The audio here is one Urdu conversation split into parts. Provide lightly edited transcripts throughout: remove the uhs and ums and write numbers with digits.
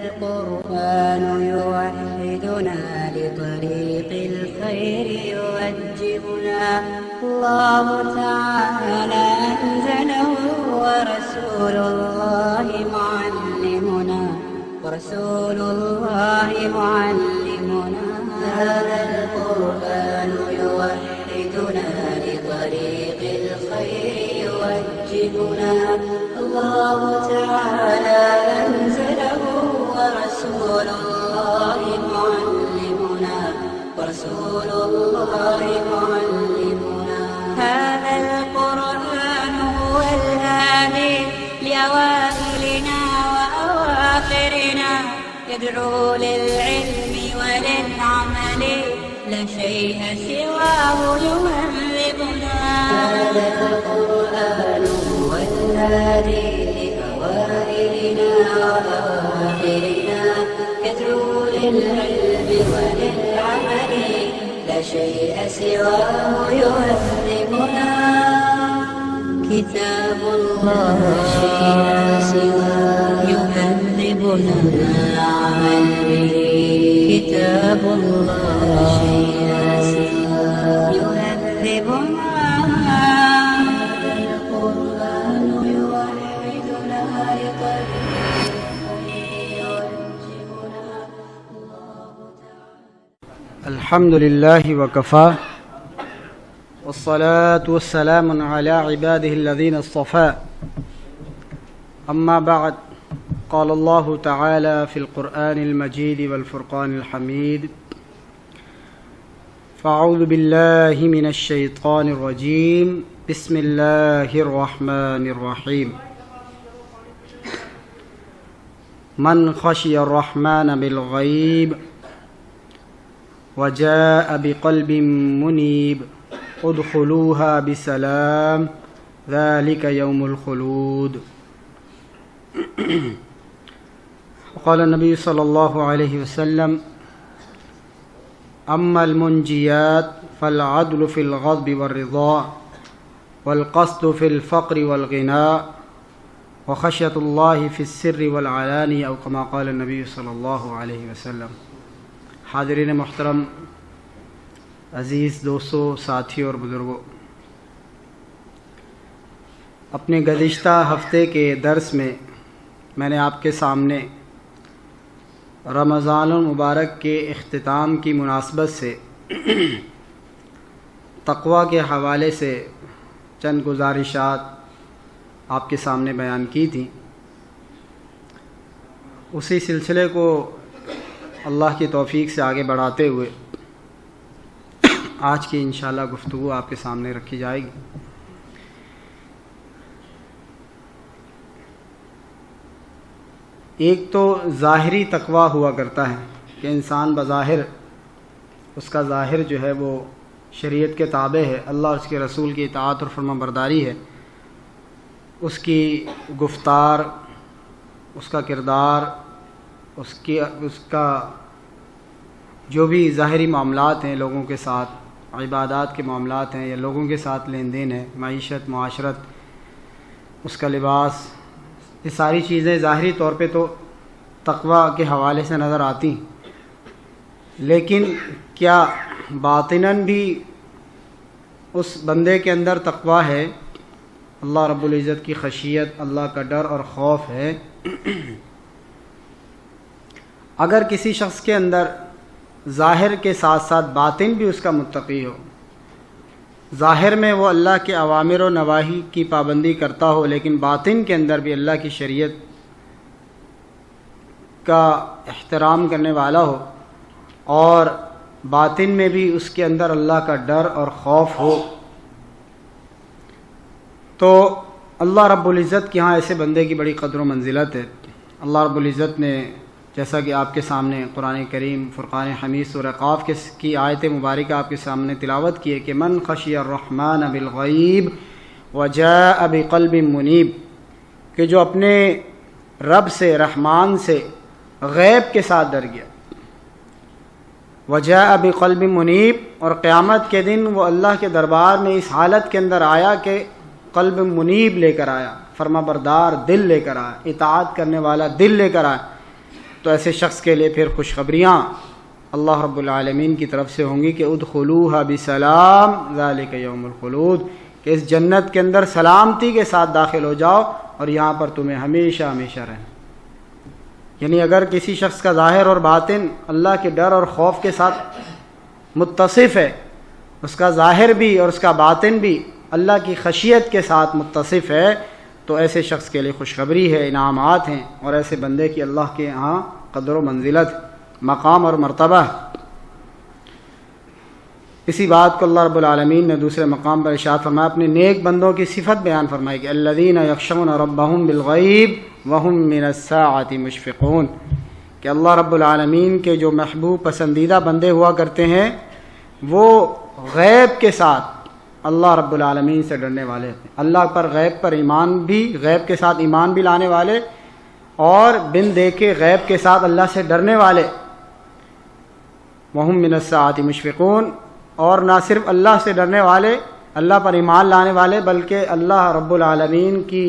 القرآن يوحدنا لطريق الخير يوجهنا الله تعالى أنزله ورسول الله معلمنا هذا القرآن يوحدنا لطريق الخير يوجهنا الله تعالى أنزله ورسول الله معلمنا هذا القرآن هو الهادي لأوائلنا وأواخرنا يدعو للعلم وللعمل لا شيء سواه يهذبنا هذا القرآن هو الهادي لأوائلنا وأواخرنا يدعو للعلم وللعمل لا شيء سواه يهذبنا كتاب الله لا شيء سواه يهذبنا العمل به كتاب الله لا شيء سواه يهذبنا القرآن يوحدنا لطريق يوجهنا الله تعالى. الحمد لله وكفى والصلاة والسلام على عباده الذين اصطفى أما بعد قال الله تعالى في القرآن المجيد والفرقان الحميد فأعوذ بالله من الشيطان الرجيم بسم الله الرحمن الرحيم من خشي الرحمن بالغيب وجاء بقلب منيب ادخلوها بسلام ذلك يوم الخلود. وقال النبي صلى الله عليه وسلم أما المنجيات فالعدل في الغضب والرضا والقصد في الفقر والغناء وخشية الله في السر والعلانية أو كما قال النبي صلى الله عليه وسلم. حاضرین محترم، عزیز دوستو، ساتھیوں اور بزرگوں، اپنے گزشتہ ہفتے کے درس میں نے آپ کے سامنے رمضان المبارک کے اختتام کی مناسبت سے تقویٰ کے حوالے سے چند گزارشات آپ کے سامنے بیان کی تھیں. اسی سلسلے کو اللہ کی توفیق سے آگے بڑھاتے ہوئے آج کی انشاءاللہ گفتگو آپ کے سامنے رکھی جائے گی. ایک تو ظاہری تقویٰ ہوا کرتا ہے کہ انسان بظاہر اس کا ظاہر جو ہے وہ شریعت کے تابع ہے، اللہ اور اس کے رسول کی اطاعت اور فرما برداری ہے، اس کی گفتار، اس کا کردار، اس کا جو بھی ظاہری معاملات ہیں لوگوں کے ساتھ، عبادات کے معاملات ہیں یا لوگوں کے ساتھ لین دین ہے، معیشت، معاشرت، اس کا لباس، یہ ساری چیزیں ظاہری طور پہ تو تقویٰ کے حوالے سے نظر آتی ہیں، لیکن کیا باطناً بھی اس بندے کے اندر تقویٰ ہے، اللہ رب العزت کی خشیت، اللہ کا ڈر اور خوف ہے؟ اگر کسی شخص کے اندر ظاہر کے ساتھ ساتھ باطن بھی اس کا متقی ہو، ظاہر میں وہ اللہ کے اوامر و نواہی کی پابندی کرتا ہو لیکن باطن کے اندر بھی اللہ کی شریعت کا احترام کرنے والا ہو اور باطن میں بھی اس کے اندر اللہ کا ڈر اور خوف ہو، تو اللہ رب العزت کے ہاں ایسے بندے کی بڑی قدر و منزلت ہے. اللہ رب العزت نے جیسا کہ آپ کے سامنے قرآن کریم فرقان حمید سورہ قاف کی آیت مبارکہ آپ کے سامنے تلاوت کی ہے کہ من خشی الرحمن بالغیب وجاء بقلب منیب، کہ جو اپنے رب سے، رحمان سے غیب کے ساتھ ڈر گیا، وجاء بقلب منیب، اور قیامت کے دن وہ اللہ کے دربار میں اس حالت کے اندر آیا کہ قلب منیب لے کر آیا، فرما بردار دل لے کر آیا، اطاعت کرنے والا دل لے کر آیا. تو ایسے شخص کے لیے پھر خوشخبریاں اللہ رب العالمین کی طرف سے ہوں گی کہ ادخلوها بسلام ذالک یوم الخلود، کہ اس جنت کے اندر سلامتی کے ساتھ داخل ہو جاؤ اور یہاں پر تمہیں ہمیشہ ہمیشہ رہنا۔ یعنی اگر کسی شخص کا ظاہر اور باطن اللہ کے ڈر اور خوف کے ساتھ متصف ہے، اس کا ظاہر بھی اور اس کا باطن بھی اللہ کی خشیت کے ساتھ متصف ہے، تو ایسے شخص کے لیے خوشخبری ہے، انعامات ہیں، اور ایسے بندے کی اللہ کے ہاں قدر و منزلت، مقام اور مرتبہ۔ اسی بات کو اللہ رب العالمین نے دوسرے مقام پر ارشاد فرمایا، اپنے نیک بندوں کی صفت بیان فرمائی کہ الذین یخشون ربهم بالغیب وهم من الساعة مشفقون، کہ اللہ رب العالمین کے جو محبوب پسندیدہ بندے ہوا کرتے ہیں وہ غیب کے ساتھ اللہ رب العالمین سے ڈرنے والے ہیں، اللہ پر غیب پر ایمان بھی، غیب کے ساتھ ایمان بھی لانے والے، اور بن دیکھے غیب کے ساتھ اللہ سے ڈرنے والے۔ وهم من الساعة مشفقون، اور نہ صرف اللہ سے ڈرنے والے، اللہ پر ایمان لانے والے، بلکہ اللہ رب العالمین کی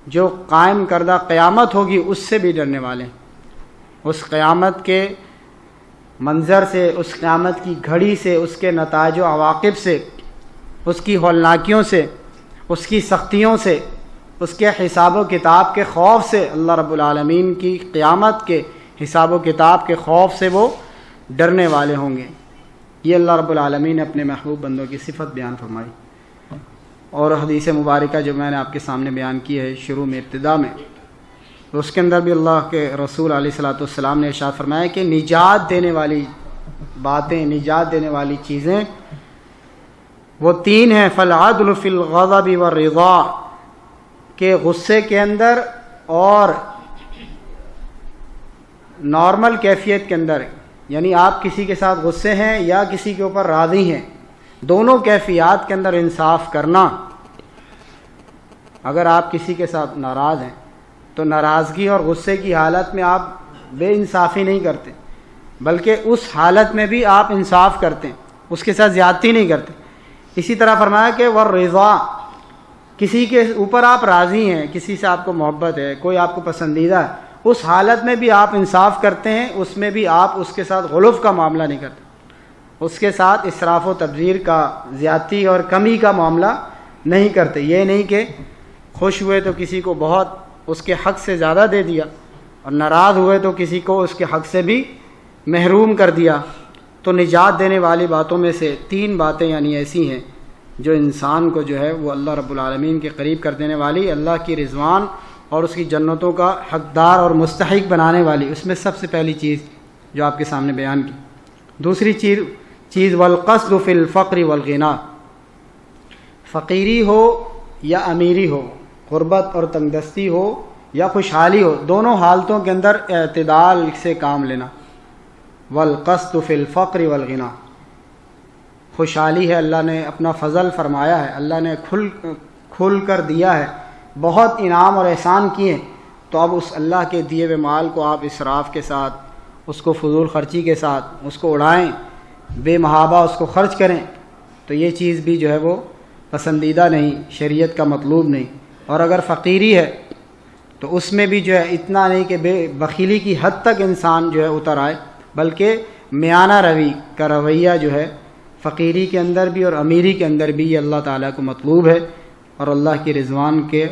جو قائم کردہ قیامت ہوگی اس سے بھی ڈرنے والے، اس قیامت کے منظر سے، اس قیامت کی گھڑی سے، اس کے نتائج و عواقب سے، اس کی ہولناکیوں سے، اس کی سختیوں سے، اس کے حساب و کتاب کے خوف سے، اللہ رب العالمین کی قیامت کے حساب و کتاب کے خوف سے وہ ڈرنے والے ہوں گے۔ یہ اللہ رب العالمین نے اپنے محبوب بندوں کی صفت بیان فرمائی۔ اور حدیث مبارکہ جو میں نے آپ کے سامنے بیان کی ہے شروع میں، ابتدا میں، تو اس کے اندر بھی اللہ کے رسول علیہ الصلوۃ والسلام نے ارشاد فرمایا کہ نجات دینے والی باتیں، نجات دینے والی چیزیں وہ تین ہیں، فالعدل فی الغضب والرضا، کہ غصے کے اندر اور نارمل کیفیت کے اندر، یعنی آپ کسی کے ساتھ غصے ہیں یا کسی کے اوپر راضی ہیں، دونوں کیفیات کے اندر انصاف کرنا۔ اگر آپ کسی کے ساتھ ناراض ہیں تو ناراضگی اور غصے کی حالت میں آپ بے انصافی نہیں کرتے، بلکہ اس حالت میں بھی آپ انصاف کرتے ہیں، اس کے ساتھ زیادتی نہیں کرتے۔ اسی طرح فرمایا کہ والرضا، کسی کے اوپر آپ راضی ہیں، کسی سے آپ کو محبت ہے، کوئی آپ کو پسندیدہ ہے، اس حالت میں بھی آپ انصاف کرتے ہیں، اس میں بھی آپ اس کے ساتھ غلف کا معاملہ نہیں کرتے، اس کے ساتھ اسراف و تبذیر کا، زیادتی اور کمی کا معاملہ نہیں کرتے۔ یہ نہیں کہ خوش ہوئے تو کسی کو بہت اس کے حق سے زیادہ دے دیا، اور ناراض ہوئے تو کسی کو اس کے حق سے بھی محروم کر دیا۔ تو نجات دینے والی باتوں میں سے تین باتیں یعنی ایسی ہیں جو انسان کو جو ہے وہ اللہ رب العالمین کے قریب کر دینے والی، اللہ کی رضوان اور اس کی جنتوں کا حقدار اور مستحق بنانے والی۔ اس میں سب سے پہلی چیز جو آپ کے سامنے بیان کی۔ دوسری چیز والقصد فی الفقر والغنا، فقیری ہو یا امیری ہو، غربت اور تنگدستی ہو یا خوشحالی ہو، دونوں حالتوں کے اندر اعتدال سے کام لینا۔ والقصد فی الفقر والغنا، خوشحالی ہے، اللہ نے اپنا فضل فرمایا ہے، اللہ نے کھل کر دیا ہے، بہت انعام اور احسان کیے، تو اب اس اللہ کے دیے ہوئے مال کو آپ اسراف کے ساتھ، اس کو فضول خرچی کے ساتھ اس کو اڑائیں، بے محابہ اس کو خرچ کریں، تو یہ چیز بھی جو ہے وہ پسندیدہ نہیں، شریعت کا مطلوب نہیں۔ اور اگر فقیری ہے تو اس میں بھی جو ہے اتنا نہیں کہ بے بخیلی کی حد تک انسان جو ہے اتر آئے، بلکہ میانہ روی کا رویہ جو ہے فقیری کے اندر بھی اور امیری کے اندر بھی یہ اللہ تعالیٰ کو مطلوب ہے، اور اللہ کی رضوان کے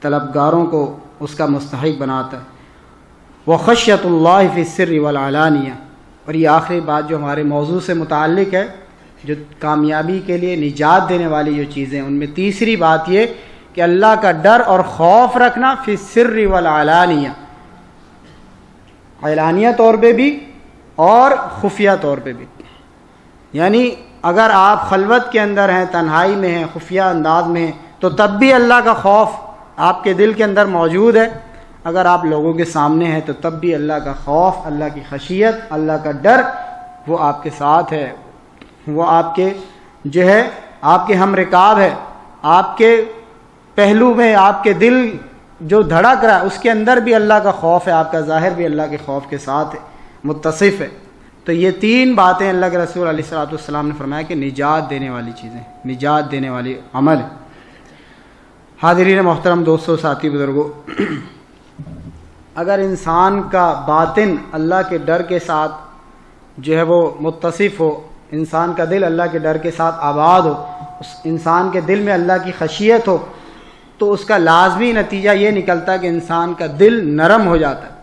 طلبگاروں کو اس کا مستحق بناتا ہے۔ وخشیۃ اللہ فی السر والعلانیہ، اور یہ آخری بات جو ہمارے موضوع سے متعلق ہے، جو کامیابی کے لیے نجات دینے والی جو چیزیں، ان میں تیسری بات یہ کہ اللہ کا ڈر اور خوف رکھنا فی السر والعلانیہ، اعلانیہ طور پہ بھی اور خفیہ طور پہ بھی۔ یعنی اگر آپ خلوت کے اندر ہیں، تنہائی میں ہیں، خفیہ انداز میں ہیں، تو تب بھی اللہ کا خوف آپ کے دل کے اندر موجود ہے۔ اگر آپ لوگوں کے سامنے ہیں تو تب بھی اللہ کا خوف، اللہ کی خشیت، اللہ کا ڈر وہ آپ کے ساتھ ہے، وہ آپ کے جو ہے آپ کے ہم رکاب ہے، آپ کے پہلو میں، آپ کے دل جو دھڑک رہا ہے اس کے اندر بھی اللہ کا خوف ہے، آپ کا ظاہر بھی اللہ کے خوف کے ساتھ ہے، متصف ہے۔ تو یہ تین باتیں اللہ کے رسول علیہ الصلوۃ والسلام نے فرمایا کہ نجات دینے والی چیزیں، نجات دینے والی عمل ہے۔ حاضرین محترم، دوستو، ساتھی، بزرگوں، اگر انسان کا باطن اللہ کے ڈر کے ساتھ جو ہے وہ متصف ہو، انسان کا دل اللہ کے ڈر کے ساتھ آباد ہو، اس انسان کے دل میں اللہ کی خشیت ہو، تو اس کا لازمی نتیجہ یہ نکلتا ہے کہ انسان کا دل نرم ہو جاتا ہے،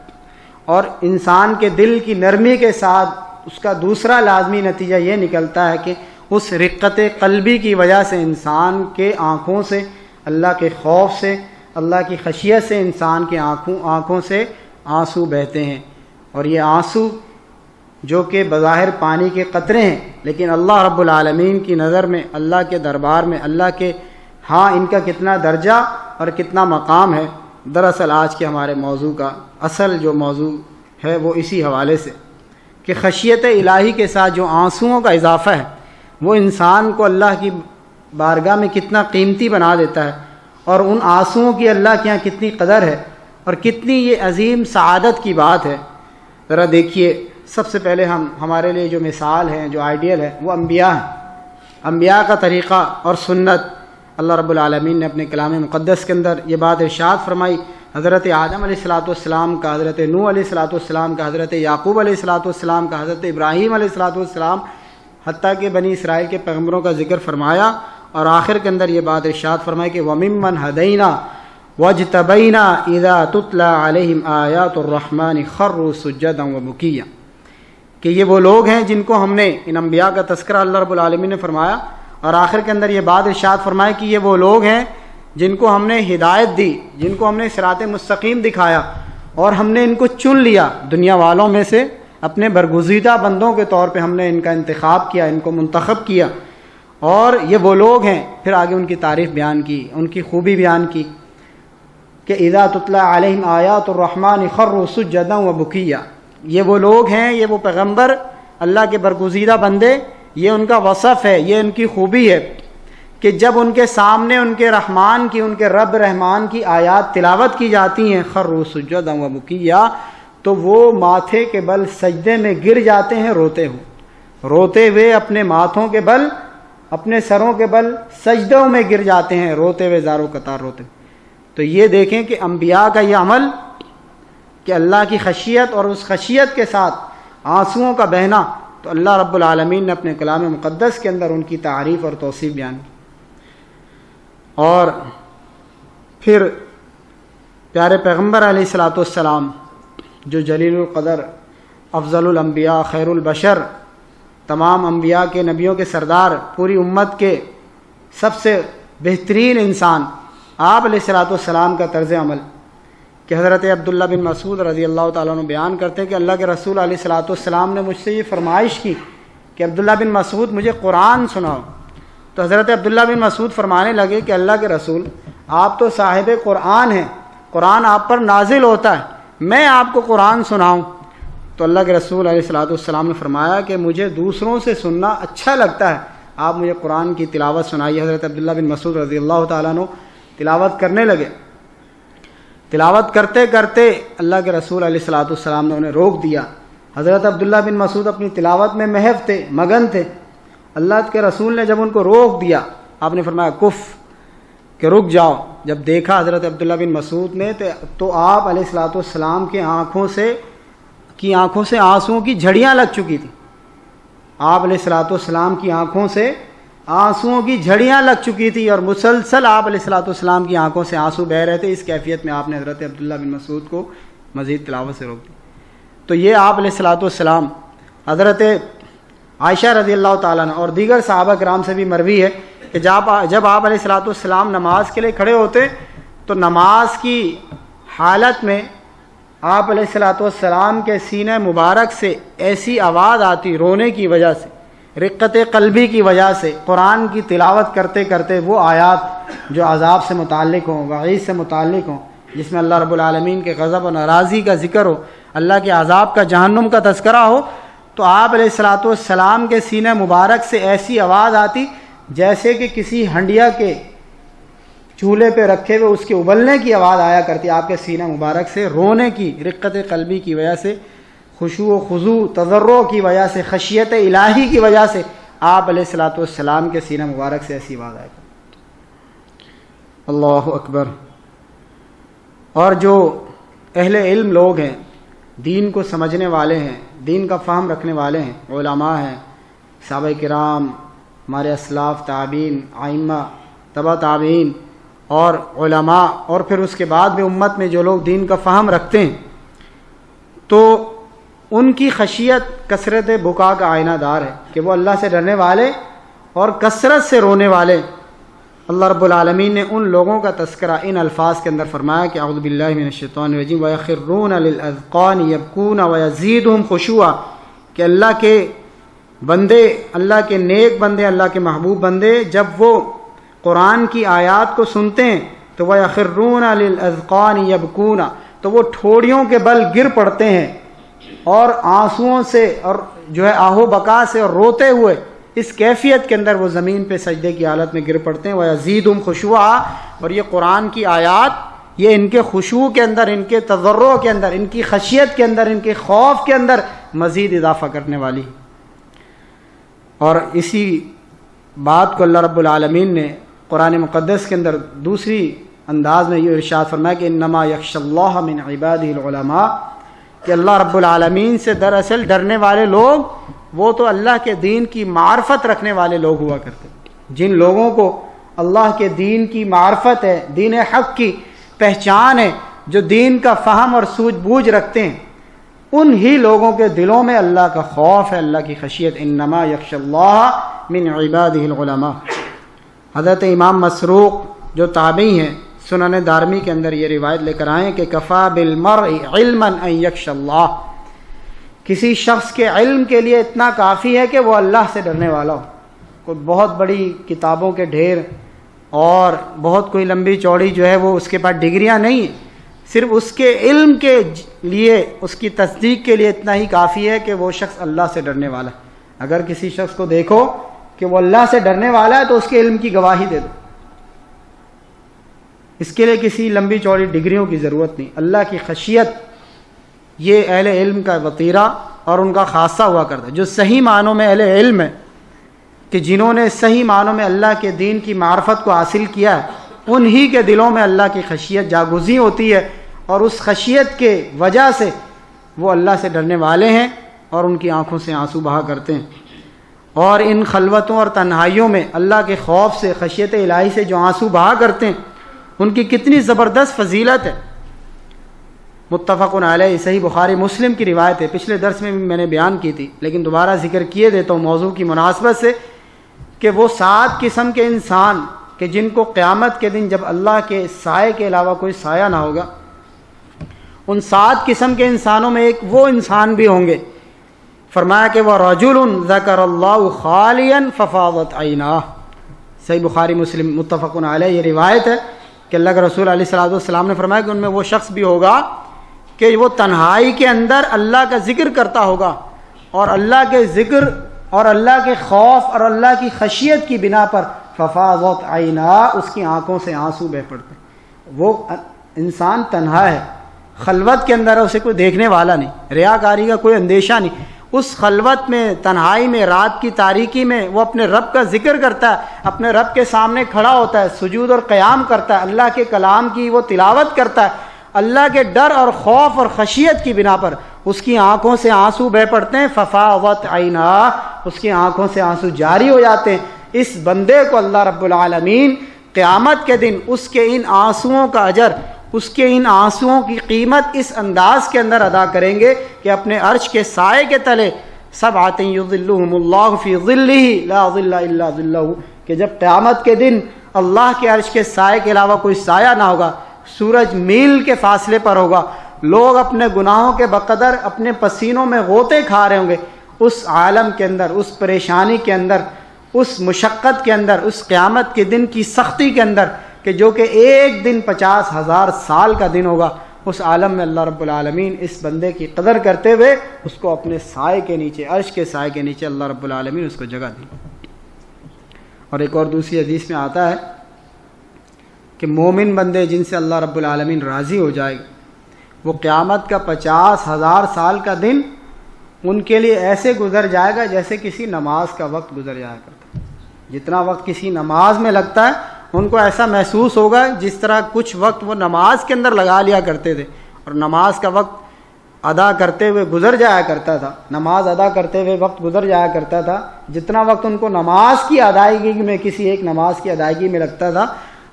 اور انسان کے دل کی نرمی کے ساتھ اس کا دوسرا لازمی نتیجہ یہ نکلتا ہے کہ اس رقت قلبی کی وجہ سے انسان کے آنکھوں سے اللہ کے خوف سے، اللہ کی خشیت سے انسان کے آنکھوں سے آنسو بہتے ہیں، اور یہ آنسو جو کہ بظاہر پانی کے قطرے ہیں، لیکن اللہ رب العالمین کی نظر میں، اللہ کے دربار میں، اللہ کے ہاں ان کا کتنا درجہ اور کتنا مقام ہے۔ دراصل آج کے ہمارے موضوع کا اصل جو موضوع ہے وہ اسی حوالے سے کہ خشیت الہی کے ساتھ جو آنسوؤں کا اضافہ ہے وہ انسان کو اللہ کی بارگاہ میں کتنا قیمتی بنا دیتا ہے، اور ان آنسوؤں کی اللہ کے یہاں کتنی قدر ہے اور کتنی یہ عظیم سعادت کی بات ہے۔ ذرا دیکھیے، سب سے پہلے ہمارے لیے جو مثال ہے، جو آئیڈیل ہے، وہ انبیاء ہیں۔ انبیاء کا طریقہ اور سنت، اللہ رب العالمین نے اپنے کلام مقدس کے اندر یہ بات ارشاد فرمائی۔ حضرت آدم علیہ السلام کا، حضرت نوح علیہ السلام کا، حضرت یعقوب علیہ السلام کا، حضرت ابراہیم علیہ السلام، حتیٰ کہ بنی اسرائیل کے پیغمبروں کا ذکر فرمایا، اور آخر کے اندر یہ بات ارشاد فرمائی کہ وَمِمَّنْ هَدَيْنَا وَاجْتَبَيْنَا إِذَا تُتْلَى عَلَيْهِمْ آيَاتُ الرَّحْمَنِ خَرُّوا سُجَّدًا وَبُكِيًّا، کہ یہ وہ لوگ ہیں جن کو ہم نے، ان انبیاء کا تذکرہ اللہ رب العالمین نے فرمایا، اور آخر کے اندر یہ بات ارشاد فرمایا کہ یہ وہ لوگ ہیں جن کو ہم نے ہدایت دی، جن کو ہم نے صراط مستقیم دکھایا، اور ہم نے ان کو چن لیا دنیا والوں میں سے، اپنے برگزیدہ بندوں کے طور پہ ہم نے ان کا انتخاب کیا، ان کو منتخب کیا، اور یہ وہ لوگ ہیں۔ پھر آگے ان کی تعریف بیان کی، ان کی خوبی بیان کی کہ اذا تتلی علیہم آیات الرحمن خروا سجدا وبکیا، یہ وہ لوگ ہیں، یہ وہ پیغمبر، اللہ کے برگزیدہ بندے، یہ ان کا وصف ہے، یہ ان کی خوبی ہے کہ جب ان کے سامنے ان کے رحمان کی، ان کے رب رحمان کی آیات تلاوت کی جاتی ہیں، خروا سجدا وبکیا، تو وہ ماتھے کے بل سجدے میں گر جاتے ہیں، روتے ہوئے اپنے ماتھوں کے بل، اپنے سروں کے بل سجدوں میں گر جاتے ہیں، روتے ہوئے زاروں قطار روتے۔ تو یہ دیکھیں کہ انبیاء کا یہ عمل کہ اللہ کی خشیت اور اس خشیت کے ساتھ آنسوؤں کا بہنا، تو اللہ رب العالمین نے اپنے کلام مقدس کے اندر ان کی تعریف اور توصیف بیان کی۔ اور پھر پیارے پیغمبر علیہ السلام جو جلیل القدر، افضل الانبیاء، خیر البشر، تمام انبیاء کے، نبیوں کے سردار، پوری امت کے سب سے بہترین انسان، آپ علیہ السلام کا طرز عمل کہ حضرت عبداللہ بن مسعود رضی اللہ تعالیٰ عنہ بیان کرتے ہیں کہ اللہ کے رسول علیہ السلام نے مجھ سے یہ فرمائش کی کہ عبداللہ بن مسعود مجھے قرآن سناؤ۔ تو حضرت عبداللہ بن مسعود فرمانے لگے کہ اللہ کے رسول، آپ تو صاحب قرآن ہیں، قرآن آپ پر نازل ہوتا ہے، میں آپ کو قرآن سناؤں؟ تو اللہ کے رسول علیہ السلام نے فرمایا کہ مجھے دوسروں سے سننا اچھا لگتا ہے، آپ مجھے قرآن کی تلاوت سنائیے۔ حضرت عبداللہ بن مسعود رضی اللہ تعالیٰ عنہ تلاوت کرنے لگے۔ تلاوت کرتے کرتے اللہ کے رسول علیہ السلام نے انہیں روک دیا۔ حضرت عبداللہ بن مسعود اپنی تلاوت میں محو تھے، مگن تھے۔ اللہ کے رسول نے جب ان کو روک دیا، آپ نے فرمایا کف، کہ رک جاؤ۔ جب دیکھا حضرت عبداللہ بن مسعود نے تو آپ علیہ السلام کی آنکھوں سے آنسوؤں کی جھڑیاں لگ چکی تھیں۔ آپ علیہ السلام کی آنکھوں سے آنسوؤں کی جھڑیاں لگ چکی تھی، اور مسلسل آپ علیہ السلام کی آنکھوں سے آنسو بہہ رہے تھے۔ اس کیفیت میں آپ نے حضرت عبداللہ بن مسعود کو مزید تلاوت سے روک دیا۔ تو یہ آپ علیہ السلام، حضرت عائشہ رضی اللہ تعالیٰ عنہ اور دیگر صحابہ کرام سے بھی مروی ہے کہ جب آپ علیہ السلام نماز کے لیے کھڑے ہوتے تو نماز کی حالت میں آپ علیہ السلام کے سینہ مبارک سے ایسی آواز آتی رونے کی وجہ سے، رقت قلبی کی وجہ سے، قرآن کی تلاوت کرتے کرتے وہ آیات جو عذاب سے متعلق ہوں، وعید سے متعلق ہوں، جس میں اللہ رب العالمین کے غضب و ناراضی کا ذکر ہو، اللہ کے عذاب کا، جہنم کا تذکرہ ہو، تو آپ علیہ السلام کے سینہ مبارک سے ایسی آواز آتی جیسے کہ کسی ہنڈیا کے چولہے پہ رکھے ہوئے اس کے ابلنے کی آواز آیا کرتی، آپ کے سینہ مبارک سے رونے کی، رقت قلبی کی وجہ سے، خشوع و خضوع، تضرع کی وجہ سے، خشیت الہی کی وجہ سے آپ علیہ السلام کے سینہ مبارک سے ایسی آواز آیا کرتی۔ اللہ اکبر۔ اور جو اہل علم لوگ ہیں، دین کو سمجھنے والے ہیں، دین کا فہم رکھنے والے ہیں، علماء ہیں، صحابہ کرام، ہمارے اسلاف، تابعین، ائمہ، تبع تابعین اور علماء، اور پھر اس کے بعد بھی امت میں جو لوگ دین کا فہم رکھتے ہیں، تو ان کی خشیت کثرت بکا کا آئینہ دار ہے کہ وہ اللہ سے ڈرنے والے اور کثرت سے رونے والے۔ اللہ رب العالمین نے ان لوگوں کا تذکرہ ان الفاظ کے اندر فرمایا کہ اعوذ باللہ من الشیطان الرجیم وَيَخِرُّونَ لِلْأَذْقَانِ يَبْكُونَ وَيَزِيدُهُمْ خُشُوعًا، کہ اللہ کے بندے، اللہ کے نیک بندے، اللہ کے محبوب بندے جب وہ قرآن کی آیات کو سنتے ہیں تو وَيَخِرُّونَ لِلْأَذْقَانِ يَبْكُونَ، تو وہ ٹھوڑیوں کے بل گر پڑتے ہیں اور آنسوؤں سے اور جو ہے آہو بکا سے اور روتے ہوئے اس کیفیت کے اندر وہ زمین پہ سجدے کی حالت میں گر پڑتے ہیں۔ وَيَزِيدُهُمْ خُشُوعًا، اور یہ قرآن کی آیات یہ ان کے خشوع کے اندر، ان کے تضرع کے اندر، ان کی خشیت کے اندر، ان کے خوف کے اندر مزید اضافہ کرنے والی۔ اور اسی بات کو اللہ رب العالمین نے قرآن مقدس کے اندر دوسری انداز میں یہ ارشاد فرمایا کہ انما یخشی اللہ من عبادہ العلماء، کہ اللہ رب العالمین سے دراصل ڈرنے والے لوگ وہ تو اللہ کے دین کی معرفت رکھنے والے لوگ ہوا کرتے ہیں۔ جن لوگوں کو اللہ کے دین کی معرفت ہے، دین حق کی پہچان ہے، جو دین کا فہم اور سوجھ بوجھ رکھتے ہیں، ان ہی لوگوں کے دلوں میں اللہ کا خوف ہے، اللہ کی خشیت۔ انما یخشی اللہ من عبادہ العلماء۔ حضرت امام مسروق جو تابعی ہیں، سنن دارمی کے اندر یہ روایت لے کر آئے کہ کفا بالمرء علما ان یخشی اللہ، کسی شخص کے علم کے لیے اتنا کافی ہے کہ وہ اللہ سے ڈرنے والا ہو۔ کوئی بہت بڑی کتابوں کے ڈھیر اور بہت کوئی لمبی چوڑی جو ہے وہ اس کے پاس ڈگریاں نہیں ہیں، صرف اس کے علم کے لیے، اس کی تصدیق کے لیے اتنا ہی کافی ہے کہ وہ شخص اللہ سے ڈرنے والا ہے۔ اگر کسی شخص کو دیکھو کہ وہ اللہ سے ڈرنے والا ہے تو اس کے علم کی گواہی دے دو، اس کے لیے کسی لمبی چوڑی ڈگریوں کی ضرورت نہیں۔ اللہ کی خشیت یہ اہل علم کا وطیرہ اور ان کا خاصہ ہوا کرتا ہے۔ جو صحیح معنوں میں اہل علم ہے، کہ جنہوں نے صحیح معنوں میں اللہ کے دین کی معرفت کو حاصل کیا ہے، انہی کے دلوں میں اللہ کی خشیت جاگزی ہوتی ہے، اور اس خشیت کے وجہ سے وہ اللہ سے ڈرنے والے ہیں اور ان کی آنکھوں سے آنسو بہا کرتے ہیں۔ اور ان خلوتوں اور تنہائیوں میں اللہ کے خوف سے، خشیت الہی سے جو آنسو بہا کرتے ہیں، ان کی کتنی زبردست فضیلت ہے۔ متفق علیہ، صحیح بخاری مسلم کی روایت ہے، پچھلے درس میں بھی میں نے بیان کی تھی لیکن دوبارہ ذکر کیے دیتا ہوں موضوع کی مناسبت سے، کہ وہ 7 قسم کے انسان کہ جن کو قیامت کے دن جب اللہ کے سائے کے علاوہ کوئی سایہ نہ ہوگا، ان 7 قسم کے انسانوں میں ایک وہ انسان بھی ہوں گے، فرمایا کہ وہ رجل ذکر اللہ خالیا ففاضت عیناہ، صحیح بخاری مسلم متفق علیہ یہ روایت ہے کہ اللہ کے رسول علیہ الصلوۃ والسلام نے فرمایا کہ ان میں وہ شخص بھی ہوگا کہ وہ تنہائی کے اندر اللہ کا ذکر کرتا ہوگا، اور اللہ کے ذکر اور اللہ کے خوف اور اللہ کی خشیت کی بنا پر ففاضت عیناہ، اس کی آنکھوں سے آنسو بہ پڑتے۔ وہ انسان تنہا ہے، خلوت کے اندر ہے، اسے کوئی دیکھنے والا نہیں، ریاکاری کا کوئی اندیشہ نہیں، اس خلوت میں، تنہائی میں، رات کی تاریکی میں وہ اپنے رب کا ذکر کرتا ہے، اپنے رب کے سامنے کھڑا ہوتا ہے، سجود اور قیام کرتا ہے، اللہ کے کلام کی وہ تلاوت کرتا ہے، اللہ کے ڈر اور خوف اور خشیت کی بنا پر اس کی آنکھوں سے آنسو بہ پڑتے ہیں۔ ففاضت عیناہ، اس کی آنکھوں سے آنسو جاری ہو جاتے ہیں۔ اس بندے کو اللہ رب العالمین قیامت کے دن اس کے ان آنسوؤں کا اجر، اس کے ان آنسوؤں کی قیمت اس انداز کے اندر ادا کریں گے کہ اپنے عرش کے سائے کے تلے سبعۃ یظلھم اللہ فی ظلہ لا ظل الا ظلہ، کہ جب قیامت کے دن اللہ کے عرش کے سائے کے علاوہ کوئی سایہ نہ ہوگا، سورج میل کے فاصلے پر ہوگا، لوگ اپنے گناہوں کے بقدر اپنے پسینوں میں غوطے کھا رہے ہوں گے، اس عالم کے اندر، اس پریشانی کے اندر، اس مشقت کے اندر، اس قیامت کے دن کی سختی کے اندر، کہ جو کہ ایک دن 50,000 سال کا دن ہوگا، اس عالم میں اللہ رب العالمین اس بندے کی قدر کرتے ہوئے اس کو اپنے سائے کے نیچے، عرش کے سائے کے نیچے اللہ رب العالمین اس کو جگہ دی۔ اور ایک اور دوسری حدیث میں آتا ہے کہ مومن بندے جن سے اللہ رب العالمین راضی ہو جائے گا، وہ قیامت کا 50,000 سال کا دن ان کے لیے ایسے گزر جائے گا جیسے کسی نماز کا وقت گزر جایا کرتا ہے۔ جتنا وقت کسی نماز میں لگتا ہے ان کو ایسا محسوس ہوگا جس طرح کچھ وقت وہ نماز کے اندر لگا لیا کرتے تھے، اور نماز کا وقت ادا کرتے ہوئے گزر جایا کرتا تھا، نماز ادا کرتے ہوئے وقت گزر جایا کرتا تھا، جتنا وقت ان کو نماز کی ادائیگی میں کسی ایک نماز کی ادائیگی میں لگتا تھا،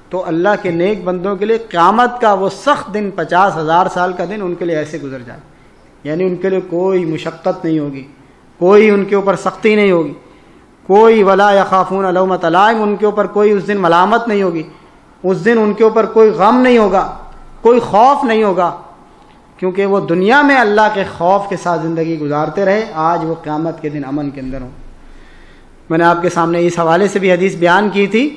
تو اللہ کے نیک بندوں کے لیے قیامت کا وہ سخت دن 50,000 سال کا دن ان کے لیے ایسے گزر جائے، یعنی ان کے لیے کوئی مشقت نہیں ہوگی، کوئی ان کے اوپر سختی نہیں ہوگی، کوئی ولا یخافون لومۃ لائم، ان کے اوپر کوئی اس دن ملامت نہیں ہوگی، اس دن ان کے اوپر کوئی غم نہیں ہوگا، کوئی خوف نہیں ہوگا، کیونکہ وہ دنیا میں اللہ کے خوف کے ساتھ زندگی گزارتے رہے، آج وہ قیامت کے دن امن کے اندر ہوں۔ میں نے آپ کے سامنے اس حوالے سے بھی حدیث بیان کی تھی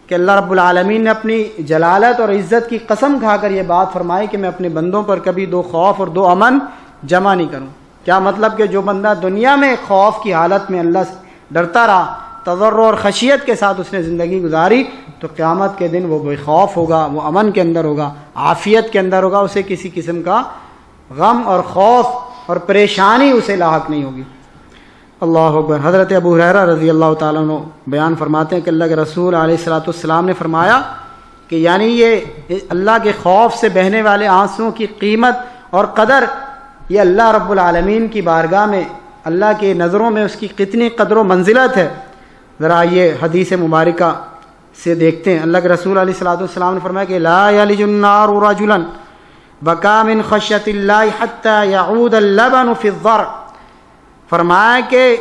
کہ اللہ رب العالمین نے اپنی جلالت اور عزت کی قسم کھا کر یہ بات فرمائی کہ میں اپنے بندوں پر کبھی 2 خوف اور 2 امن جمع نہیں کروں۔ کیا مطلب کہ جو بندہ دنیا میں خوف کی حالت میں اللہ سے ڈرتا رہا، تضرع اور خشیت کے ساتھ اس نے زندگی گزاری، تو قیامت کے دن وہ بے خوف ہوگا، وہ امن کے اندر ہوگا، عافیت کے اندر ہوگا، اسے کسی قسم کا غم اور خوف اور پریشانی اسے لاحق نہیں ہوگی۔ اللہ اکبر۔ حضرت ابو ہریرہ رضی اللہ تعالیٰ عنہ بیان فرماتے ہیں کہ اللہ کے رسول علیہ الصلوۃ والسلام نے فرمایا کہ یعنی یہ اللہ کے خوف سے بہنے والے آنسوؤں کی قیمت اور قدر، یہ اللہ رب العالمین کی بارگاہ میں، اللہ کی نظروں میں اس کی کتنی قدر و منزلت ہے، ذرا یہ حدیث مبارکہ سے دیکھتے ہیں۔ اللہ کے رسول علیہ الصلوۃ والسلام نے فرمایا کہ لا یلج النار رجلا بکا من خشیۃ اللہ حتی یعود اللبن فی الضرع، فرمایا کہ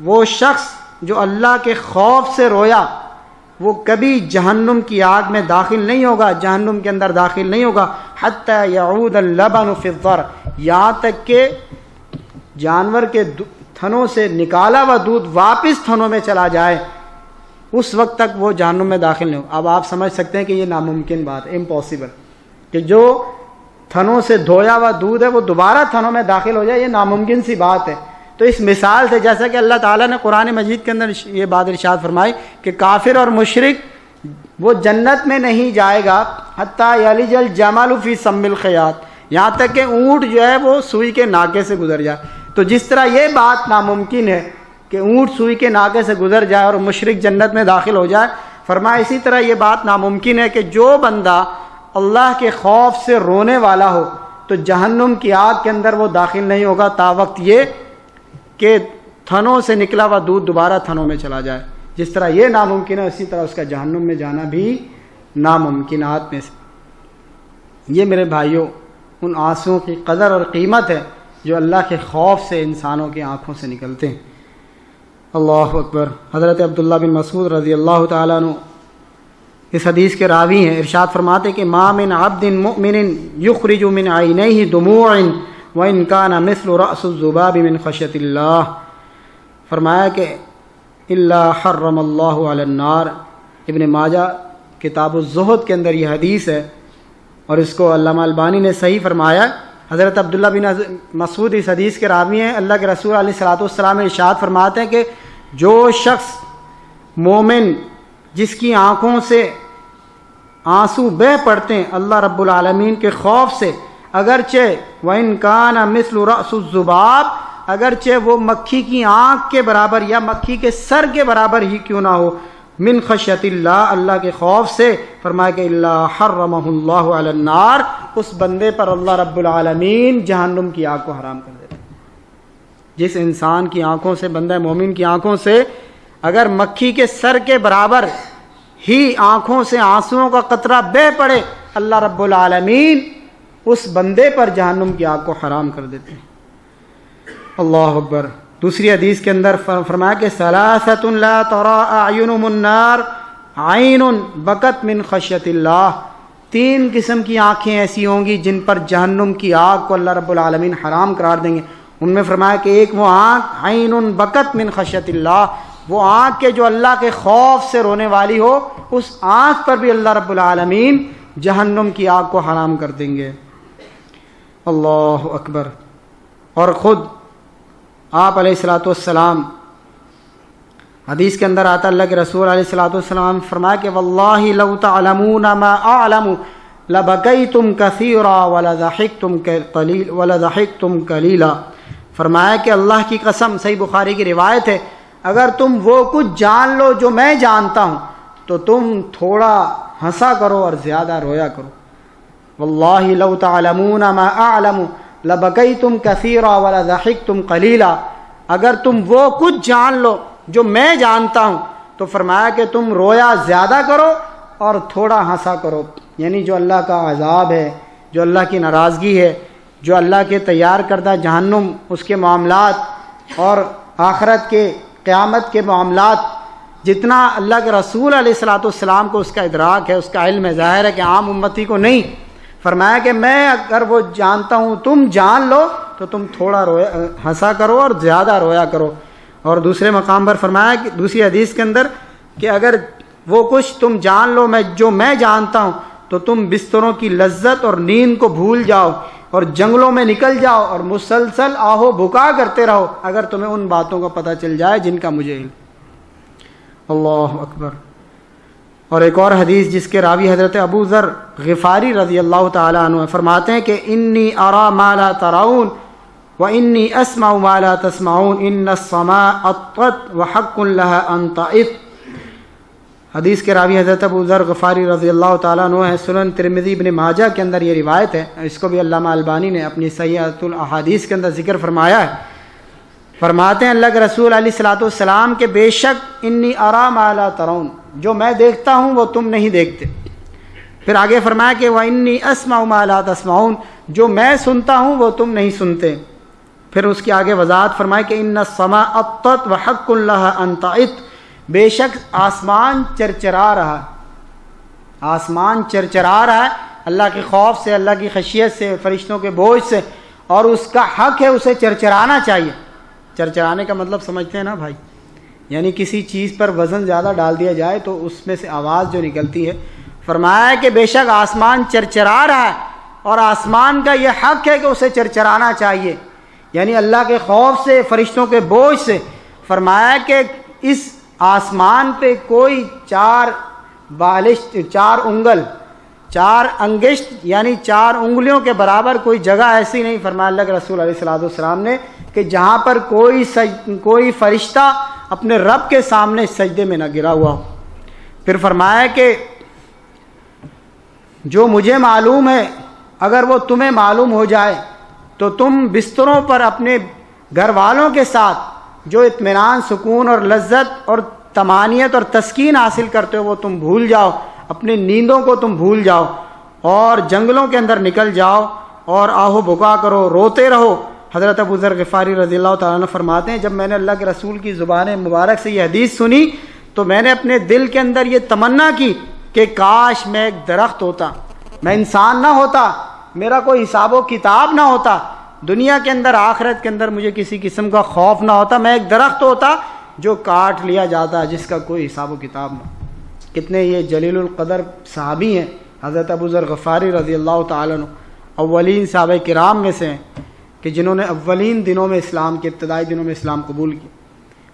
وہ شخص جو اللہ کے خوف سے رویا وہ کبھی جہنم کی آگ میں داخل نہیں ہوگا، جہنم کے اندر داخل نہیں ہوگا، حتی یعود اللبن فی الضرع، یہاں تک کہ جانور کے تھنوں سے نکالا ہوا دودھ واپس تھنوں میں چلا جائے، اس وقت تک وہ جہنم میں داخل نہیں ہو۔ اب آپ سمجھ سکتے ہیں کہ یہ ناممکن بات ہے، امپاسبل، کہ جو تھنوں سے دھویا ہوا دودھ ہے وہ دوبارہ تھنوں میں داخل ہو جائے، یہ ناممکن سی بات ہے۔ تو اس مثال سے جیسا کہ اللہ تعالیٰ نے قرآن مجید کے اندر یہ بات ارشاد فرمائی کہ کافر اور مشرک وہ جنت میں نہیں جائے گا حتیٰ یلج الجمل فی سم الخیاط، یہاں تک کہ اونٹ جو ہے وہ سوئی کے ناکے سے گزر جائے۔ تو جس طرح یہ بات ناممکن ہے کہ اونٹ سوئی کے ناکے سے گزر جائے اور مشرک جنت میں داخل ہو جائے، فرمایا اسی طرح یہ بات ناممکن ہے کہ جو بندہ اللہ کے خوف سے رونے والا ہو تو جہنم کی آگ کے اندر وہ داخل نہیں ہوگا تا وقت یہ کہ تھنوں سے نکلا ہوا دودھ دوبارہ تھنوں میں چلا جائے۔ جس طرح یہ ناممکن ہے اسی طرح اس کا جہنم میں جانا بھی ناممکنات میں سے۔ یہ میرے بھائیوں ان آنسوؤں کی قدر اور قیمت ہے جو اللہ کے خوف سے انسانوں کی آنکھوں سے نکلتے ہیں۔ اللہ اکبر۔ حضرت عبداللہ بن مسعود رضی اللہ تعالیٰ عنہ اس حدیث کے راوی ہیں، ارشاد فرماتے کہ ما من عبد مؤمن یخرج من عینیہ دموع وان کان مثل رأس الذباب من خشیۃ اللہ، فرمایا کہ الا حرم اللہ علی النار۔ ابن ماجہ کتاب الزہد کے اندر یہ حدیث ہے اور اس کو علامہ البانی نے صحیح فرمایا۔ حضرت عبداللہ بن مسعود اس حدیث کے راوی ہیں، اللہ کے رسول علیہ الصلوۃ والسلام ارشاد فرماتے ہیں کہ جو شخص مومن جس کی آنکھوں سے آنسو بہہ پڑتے ہیں اللہ رب العالمین کے خوف سے، اگرچہ وَإِن كَانَ مِثْلُ رَأْسُ الذُّبَابِ، اگرچہ وہ مکھی کی آنکھ کے برابر یا مکھی کے سر کے برابر ہی کیوں نہ ہو، من خشیت اللہ، اللہ کے خوف سے، فرمایا کہ اللہ حرمہ اللہ علی النار، اس بندے پر اللہ رب العالمین جہنم کی آگ کو حرام کر دیتے۔ جس انسان کی آنکھوں سے، بندہ مومن کی آنکھوں سے اگر مکھی کے سر کے برابر ہی آنکھوں سے آنسوؤں کا قطرہ بہہ پڑے، اللہ رب العالمین اس بندے پر جہنم کی آگ کو حرام کر دیتے ہیں۔ اللہ اکبر۔ دوسری حدیث کے اندر فرمایا کہ ثلاثۃ لا ترى اعینهم النار عین بکت من خشیۃ اللہ، 3 قسم کی آنکھیں ایسی ہوں گی جن پر جہنم کی آگ کو اللہ رب العالمین حرام قرار دیں گے۔ ان میں فرمایا کہ ایک وہ آنکھ عین بکت من خشیۃ اللہ، وہ آنکھ کے جو اللہ کے خوف سے رونے والی ہو، اس آنکھ پر بھی اللہ رب العالمین جہنم کی آگ کو حرام کر دیں گے۔ اللہ اکبر۔ اور خود آپ علیہ الصلوۃ والسلام حدیث کے اندر آتا اللہ کے رسول علیہ الصلوۃ والسلام فرمایا کہ واللہ لو تعلمون ما اعلم لبکیتم کثیرا ولضحکتم قلیلا، فرمایا کہ اللہ کی قسم، صحیح بخاری کی روایت ہے، اگر تم وہ کچھ جان لو جو میں جانتا ہوں تو تم تھوڑا ہنسا کرو اور زیادہ رویا کرو۔ واللہ لو تعلمون ما اعلم لبکیتم کثیرا ولضحکتم قلیلا، اگر تم وہ کچھ جان لو جو میں جانتا ہوں تو فرمایا کہ تم رویا زیادہ کرو اور تھوڑا ہنسا کرو. یعنی جو اللہ کا عذاب ہے، جو اللہ کی ناراضگی ہے، جو اللہ کے تیار کردہ جہنم، اس کے معاملات اور آخرت کے قیامت کے معاملات، جتنا اللہ کے رسول علیہ الصلوۃ والسلام کو اس کا ادراک ہے، اس کا علم ہے، ظاہر ہے کہ عام امتی کو نہیں. فرمایا کہ میں اگر وہ جانتا ہوں، تم جان لو تو تم تھوڑا ہنسا کرو اور زیادہ رویا کرو. اور دوسرے مقام پر فرمایا کہ دوسری حدیث کے اندر کہ اگر وہ کچھ تم جان لو جو میں جانتا ہوں تو تم بستروں کی لذت اور نیند کو بھول جاؤ اور جنگلوں میں نکل جاؤ اور مسلسل آہو بکا کرتے رہو اگر تمہیں ان باتوں کا پتہ چل جائے جن کا مجھے علم. اللہ اکبر. اور ایک اور حدیث جس کے راوی حضرت ابو ذر غفاری رضی اللہ تعالیٰ عنہ فرماتے ہیں کہ انی ارا ما لا ترون وانی اسمع ما لا تسمعون ان السماء اطت وحق لها ان تئط. حدیث کے راوی حضرت ابو ذر غفاری رضی اللہ تعالیٰ عنہ ہے. سنن ترمذی ابن ماجہ کے اندر یہ روایت ہے، اس کو بھی علامہ البانی نے اپنی صحیح الاحادیث کے اندر ذکر فرمایا ہے. فرماتے ہیں اللہ کے رسول علیہ الصلوۃ والسلام کہ بے شک انی ارا ما لا ترون، جو میں دیکھتا ہوں وہ تم نہیں دیکھتے. پھر آگے فرمایا کہ وانی اسمع ما لا تسمعون، جو میں سنتا ہوں وہ تم نہیں سنتے. پھر اس کی آگے وضاحت فرمائے کہ ان السماء اطت وحق لها ان تئط، بے شک آسمان چرچرا رہا، آسمان چرچرا رہا ہے اللہ کے خوف سے، اللہ کی خشیت سے، فرشتوں کے بوجھ سے، اور اس کا حق ہے اسے چرچرانا چاہیے. چرچرانے کا مطلب سمجھتے ہیں نا بھائی، یعنی کسی چیز پر وزن زیادہ ڈال دیا جائے تو اس میں سے آواز جو نکلتی ہے. فرمایا ہے کہ بے شک آسمان چرچرا رہا ہے اور آسمان کا یہ حق ہے کہ اسے چرچرانا چاہیے، یعنی اللہ کے خوف سے، فرشتوں کے بوجھ سے. فرمایا کہ اس آسمان پہ کوئی چار انگشت یعنی 4 انگلیوں کے برابر کوئی جگہ ایسی نہیں، فرمایا اللہ کے رسول علیہ الصلوۃ والسلام نے، کہ جہاں پر کوئی فرشتہ اپنے رب کے سامنے سجدے میں نہ گرا ہوا ہو. پھر فرمایا کہ جو مجھے معلوم ہے اگر وہ تمہیں معلوم ہو جائے تو تم بستروں پر اپنے گھر والوں کے ساتھ جو اطمینان، سکون اور لذت اور طمانینت اور تسکین حاصل کرتے ہو وہ تم بھول جاؤ، اپنی نیندوں کو تم بھول جاؤ اور جنگلوں کے اندر نکل جاؤ اور آہو بکا کرو، روتے رہو. حضرت ابو ذر غفاری رضی اللہ تعالیٰ عنہ فرماتے ہیں جب میں نے اللہ کے رسول کی زبان مبارک سے یہ حدیث سنی تو میں نے اپنے دل کے اندر یہ تمنا کی کہ کاش میں ایک درخت ہوتا، میں انسان نہ ہوتا، میرا کوئی حساب و کتاب نہ ہوتا، دنیا کے اندر آخرت کے اندر مجھے کسی قسم کا خوف نہ ہوتا، میں ایک درخت ہوتا جو کاٹ لیا جاتا جس کا کوئی حساب و کتاب نہ. کتنے یہ جلیل القدر صحابی ہیں حضرت ابو ذر غفاری رضی اللہ تعالیٰ عنہ، اولین صحابہ کرام میں سے ہیں کہ جنہوں نے اولین دنوں میں اسلام کے ابتدائی دنوں میں اسلام قبول کی.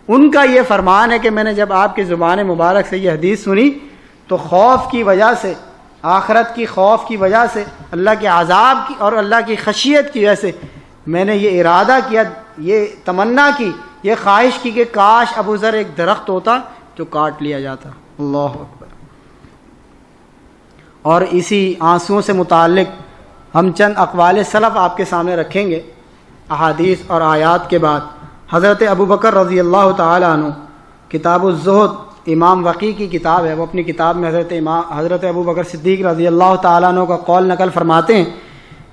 ان کا یہ فرمان ہے کہ میں نے جب آپ کی زبان مبارک سے یہ حدیث سنی تو خوف کی وجہ سے، آخرت کی خوف کی وجہ سے، اللہ کے عذاب کی اور اللہ کی خشیت کی وجہ سے میں نے یہ ارادہ کیا، یہ تمنا کی، یہ خواہش کی کہ کاش ابو ذر ایک درخت ہوتا جو کاٹ لیا جاتا. اللہ اکبر. اور اسی آنسوؤں سے متعلق ہم چند اقوال سلف آپ کے سامنے رکھیں گے احادیث اور آیات کے بعد. حضرت ابو بکر رضی اللہ تعالیٰ عنہ، کتاب الزہد امام وقی کی کتاب ہے، وہ اپنی کتاب میں حضرت ابو بکر صدیق رضی اللہ تعالیٰ عنہ کا قول نقل فرماتے ہیں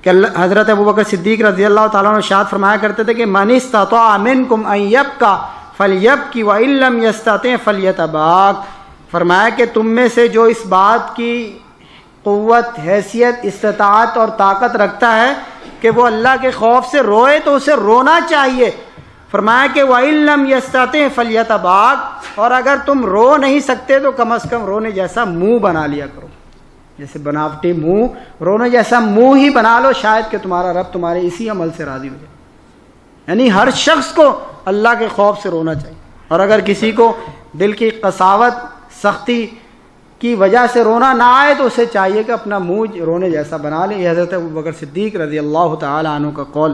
کہ حضرت ابو بکر صدیق رضی اللہ تعالیٰ عنہ ارشاد فرمایا کرتے تھے کہ من استطاع منکم ان یبکی فلیبکی وان لم یستطع فلیتباک. فرمایا کہ تم میں سے جو اس بات کی قوت، حیثیت، استطاعت اور طاقت رکھتا ہے کہ وہ اللہ کے خوف سے روئے تو اسے رونا چاہیے. فرمایا کہ وَإِن لَّمْ يَسْتَطِعْ فَلْيَتَبَاكَ، اور اگر تم رو نہیں سکتے تو کم از کم رونے جیسا منہ بنا لیا کرو، جیسے بناوٹی منہ، رونے جیسا منہ ہی بنا لو، شاید کہ تمہارا رب تمہارے اسی عمل سے راضی ہو جائے. یعنی ہر شخص کو اللہ کے خوف سے رونا چاہیے، اور اگر کسی کو دل کی قساوت، سختی کی وجہ سے رونا نہ آئے تو اسے چاہیے کہ اپنا منہ رونے جیسا بنا لے. یہ حضرت ابو بکر صدیق رضی اللہ تعالی عنہ کا قول.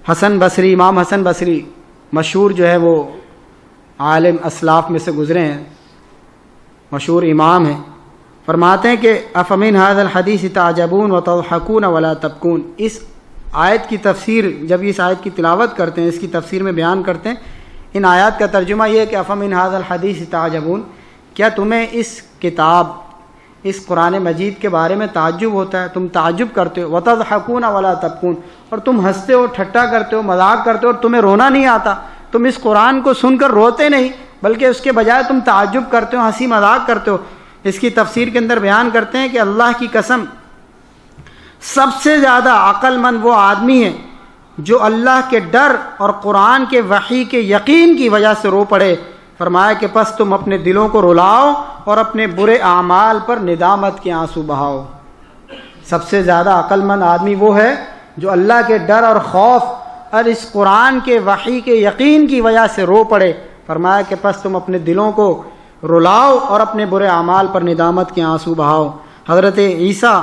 حسن بصری، امام حسن بصری مشہور جو ہے وہ عالم اسلاف میں سے گزرے ہیں، مشہور امام ہیں. فرماتے ہیں کہ افمن ھذا الحدیث تعجبون وتضحکون ولا تبکون. اس آیت کی تفسیر جب اس آیت کی تلاوت کرتے ہیں، اس کی تفسیر میں بیان کرتے ہیں، ان آیات کا ترجمہ یہ ہے کہ افمن ھذا الحدیث تعجبون، کیا تمہیں اس کتاب، اس قرآن مجید کے بارے میں تعجب ہوتا ہے، تم تعجب کرتے ہو، وتضحکون ولا تبکون، اور تم ہنستے ہو، ٹھٹا کرتے ہو، مذاق کرتے ہو اور تمہیں رونا نہیں آتا. تم اس قرآن کو سن کر روتے نہیں بلکہ اس کے بجائے تم تعجب کرتے ہو، ہنسی مذاق کرتے ہو. اس کی تفسیر کے اندر بیان کرتے ہیں کہ اللہ کی قسم سب سے زیادہ عقل مند وہ آدمی ہے جو اللہ کے ڈر اور قرآن کے وحی کے یقین کی وجہ سے رو پڑے. فرمایا کہ پس تم اپنے دلوں کو رلاؤ اور اپنے برے اعمال پر ندامت کے آنسو بہاؤ. سب سے زیادہ عقل مند آدمی وہ ہے جو اللہ کے ڈر اور خوف اور اس قرآن کے وحی کے یقین کی وجہ سے رو پڑے. فرمایا کہ پس تم اپنے دلوں کو رلاؤ اور اپنے برے اعمال پر ندامت کے آنسو بہاؤ. حضرت عیسیٰ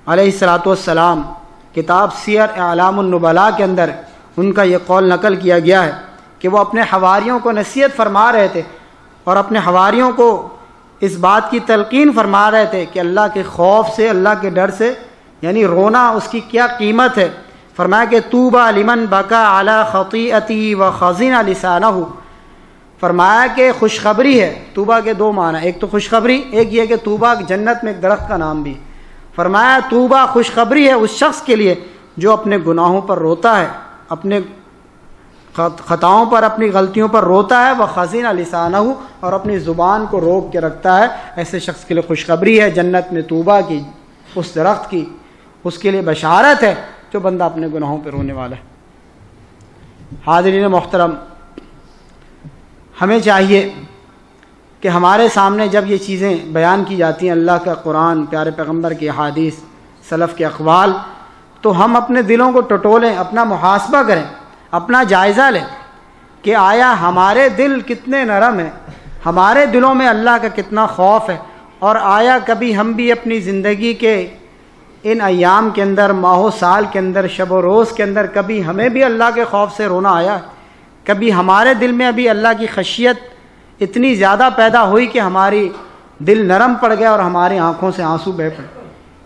علیہ الصلاۃ والسلام کتاب سیر اعلام النبلاء کے اندر ان کا یہ قول نقل کیا گیا ہے کہ وہ اپنے حواریوں کو نصیحت فرما رہے تھے اور اپنے حواریوں کو اس بات کی تلقین فرما رہے تھے کہ اللہ کے خوف سے، اللہ کے ڈر سے، یعنی رونا اس کی کیا قیمت ہے. فرمایا کہ طوبیٰ لمن بکا علی خطیئتہ وخزن لسانہ. فرمایا کہ خوشخبری ہے، طوبیٰ کے دو معنی، ایک تو خوشخبری، ایک یہ کہ طوبیٰ جنت میں ایک درخت کا نام بھی. فرمایا طوبیٰ خوشخبری ہے اس شخص کے لیے جو اپنے گناہوں پر روتا ہے، اپنے خطاؤں پر، اپنی غلطیوں پر روتا ہے، وخزن لسانہ، اور اپنی زبان کو روک کے رکھتا ہے. ایسے شخص کے لیے خوشخبری ہے جنت میں طوبیٰ کی، اس درخت کی. اس کے لیے بشارت ہے جو بندہ اپنے گناہوں پہ رونے والا ہے. حاضرین محترم، ہمیں چاہیے کہ ہمارے سامنے جب یہ چیزیں بیان کی جاتی ہیں، اللہ کا قرآن، پیارے پیغمبر کی احادیث، سلف کے اقوال، تو ہم اپنے دلوں کو ٹٹولیں، اپنا محاسبہ کریں، اپنا جائزہ لیں کہ آیا ہمارے دل کتنے نرم ہیں، ہمارے دلوں میں اللہ کا کتنا خوف ہے، اور آیا کبھی ہم بھی اپنی زندگی کے ان ایام کے اندر، ماہ و سال کے اندر، شب و روز کے اندر، کبھی ہمیں بھی اللہ کے خوف سے رونا آیا ہے؟ کبھی ہمارے دل میں ابھی اللہ کی خشیت اتنی زیادہ پیدا ہوئی کہ ہماری دل نرم پڑ گیا اور ہماری آنکھوں سے آنسو بہہ پڑے؟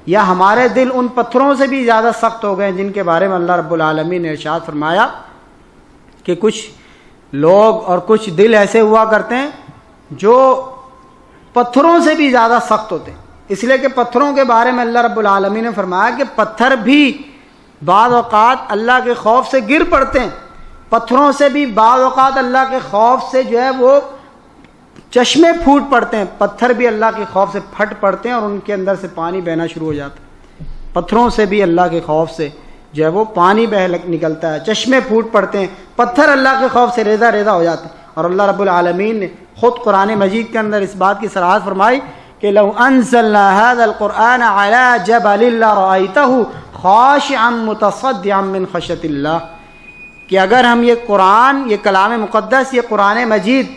یا ہمارے دل ان پتھروں سے بھی زیادہ سخت ہو گئے جن کے بارے میں اللہ رب العالمین نے ارشاد فرمایا کہ کچھ لوگ اور کچھ دل ایسے ہوا کرتے ہیں جو پتھروں سے بھی زیادہ سخت ہوتے ہیں. اس لیے کہ پتھروں کے بارے میں اللہ رب العالمین نے فرمایا کہ پتھر بھی بعض اوقات اللہ کے خوف سے گر پڑتے ہیں. پتھروں سے بھی بعض اوقات اللہ کے خوف سے جو ہے وہ چشمے پھوٹ پڑتے ہیں. پتھر بھی اللہ کے خوف سے پھٹ پڑتے ہیں اور ان کے اندر سے پانی بہنا شروع ہو جاتا ہے. پتھروں سے بھی اللہ کے خوف سے جو ہے وہ پانی بہ نکلتا ہے، چشمے پھوٹ پڑتے ہیں. پتھر اللہ کے خوف سے ریزہ ریزہ ہو جاتے ہیں. اور اللہ رب العالمین نے خود قرآن مجید کے اندر اس بات کی صراحت فرمائی کہ لو انزلنا هذا القرآن على جبل لرأيته خاشعا متصدعا من خشية اللہ، کہ اگر ہم یہ قرآن، یہ کلام مقدس، یہ قرآن مجید،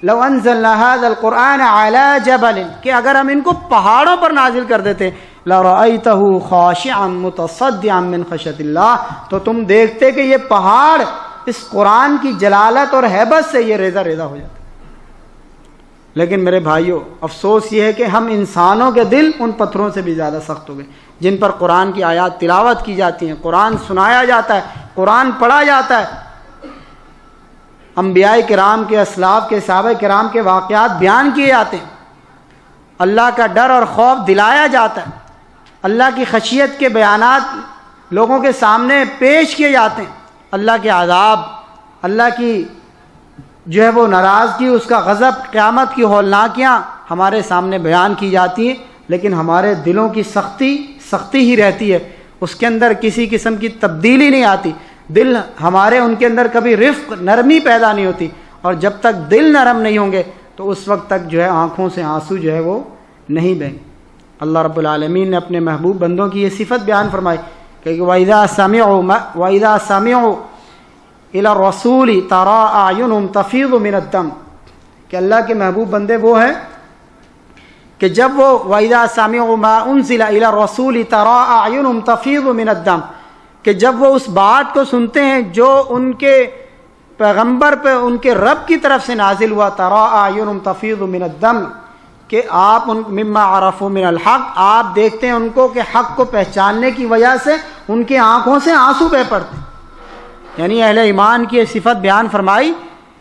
لو انزلنا هذا القرآن على جبل، کہ اگر ہم ان کو پہاڑوں پر نازل کر دیتے، لرأيته خاشعا متصدعا من خشية اللہ، تو تم دیکھتے کہ یہ پہاڑ اس قرآن کی جلالت اور ہیبت سے یہ ریزہ ریزہ ہو جاتا. لیکن میرے بھائیوں، افسوس یہ ہے کہ ہم انسانوں کے دل ان پتھروں سے بھی زیادہ سخت ہو گئے جن پر قرآن کی آیات تلاوت کی جاتی ہیں، قرآن سنایا جاتا ہے، قرآن پڑھا جاتا ہے، انبیاء کرام کے، اسلاف کے، صحابہ کرام کے واقعات بیان کیے جاتے ہیں، اللہ کا ڈر اور خوف دلایا جاتا ہے، اللہ کی خشیت کے بیانات لوگوں کے سامنے پیش کیے جاتے ہیں، اللہ کے عذاب، اللہ کی جو ہے وہ ناراضگی، اس کا غضب، قیامت کی ہولناکیاں ہمارے سامنے بیان کی جاتی ہیں، لیکن ہمارے دلوں کی سختی ہی رہتی ہے. اس کے اندر کسی قسم کی تبدیلی نہیں آتی. دل ہمارے ان کے اندر کبھی رفق، نرمی پیدا نہیں ہوتی. اور جب تک دل نرم نہیں ہوں گے تو اس وقت تک جو ہے آنکھوں سے آنسو جو ہے وہ نہیں بہیں. اللہ رب العالمین نے اپنے محبوب بندوں کی یہ صفت بیان فرمائی کہ وَإِذَا سَمِعُوا إِلَى الرَّسُولِ تَرَىٰ أَعْيُنُهُمْ تَفِيضُ مِنَ الدَّمْ، کہ اللہ کے محبوب بندے وہ ہیں کہ جب وہ وَإِذَا سَمِعُوا مَا أُنزِلَ إِلَى الرَّسُولِ تَرَىٰ أَعْيُنُهُمْ تَفِيضُ مِنَ الدَّمْ، کہ جب وہ اس بات کو سنتے ہیں جو ان کے پیغمبر پہ، ان کے رب کی طرف سے نازل ہوا، تَرَىٰ أَعْيُنُهُمْ تَفِيضُ مِنَ الدَّمْ، کہ آپ ان مما عرفوا من الحق، آپ دیکھتے ہیں ان کو کہ حق کو پہچاننے کی وجہ سے ان کی آنکھوں سے آنسو بہہ پڑتے ہیں۔ یعنی اہل ایمان کی یہ صفت بیان فرمائی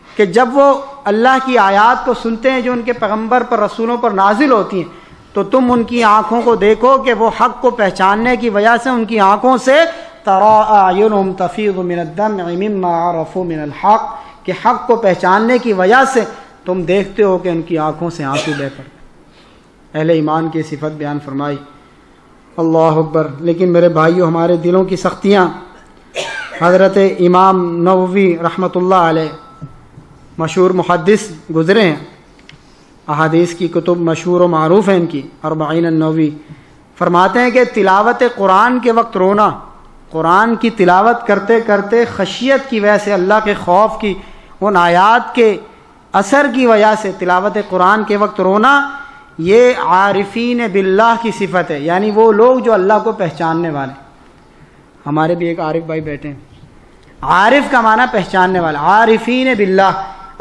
کہ جب وہ اللہ کی آیات کو سنتے ہیں جو ان کے پیغمبر پر، رسولوں پر نازل ہوتی ہیں، تو تم ان کی آنکھوں کو دیکھو کہ وہ حق کو پہچاننے کی وجہ سے ان کی آنکھوں سے ترى اعینہم تفیض من الدمع مما عرفوا من الحق، کہ حق کو پہچاننے کی وجہ سے تم دیکھتے ہو کہ ان کی آنکھوں سے آنسو بہہ پڑتے۔ اہل ایمان کی صفت بیان فرمائی۔ اللہ اکبر۔ لیکن میرے بھائیو، ہمارے دلوں کی سختیاں، حضرت امام نووی رحمۃ اللہ علیہ مشہور محدث گزرے ہیں، احادیث کی کتب مشہور و معروف ہیں ان کی، اربعین النووی، فرماتے ہیں کہ تلاوت قرآن کے وقت رونا، قرآن کی تلاوت کرتے کرتے خشیت کی وجہ سے، اللہ کے خوف کی، ان آیات کے اثر کی وجہ سے تلاوت قرآن کے وقت رونا، یہ عارفین باللہ کی صفت ہے، یعنی وہ لوگ جو اللہ کو پہچاننے والے۔ ہمارے بھی ایک عارف بھائی بیٹھے ہیں، عارف کا معنی پہچاننے والا، عارفین باللہ،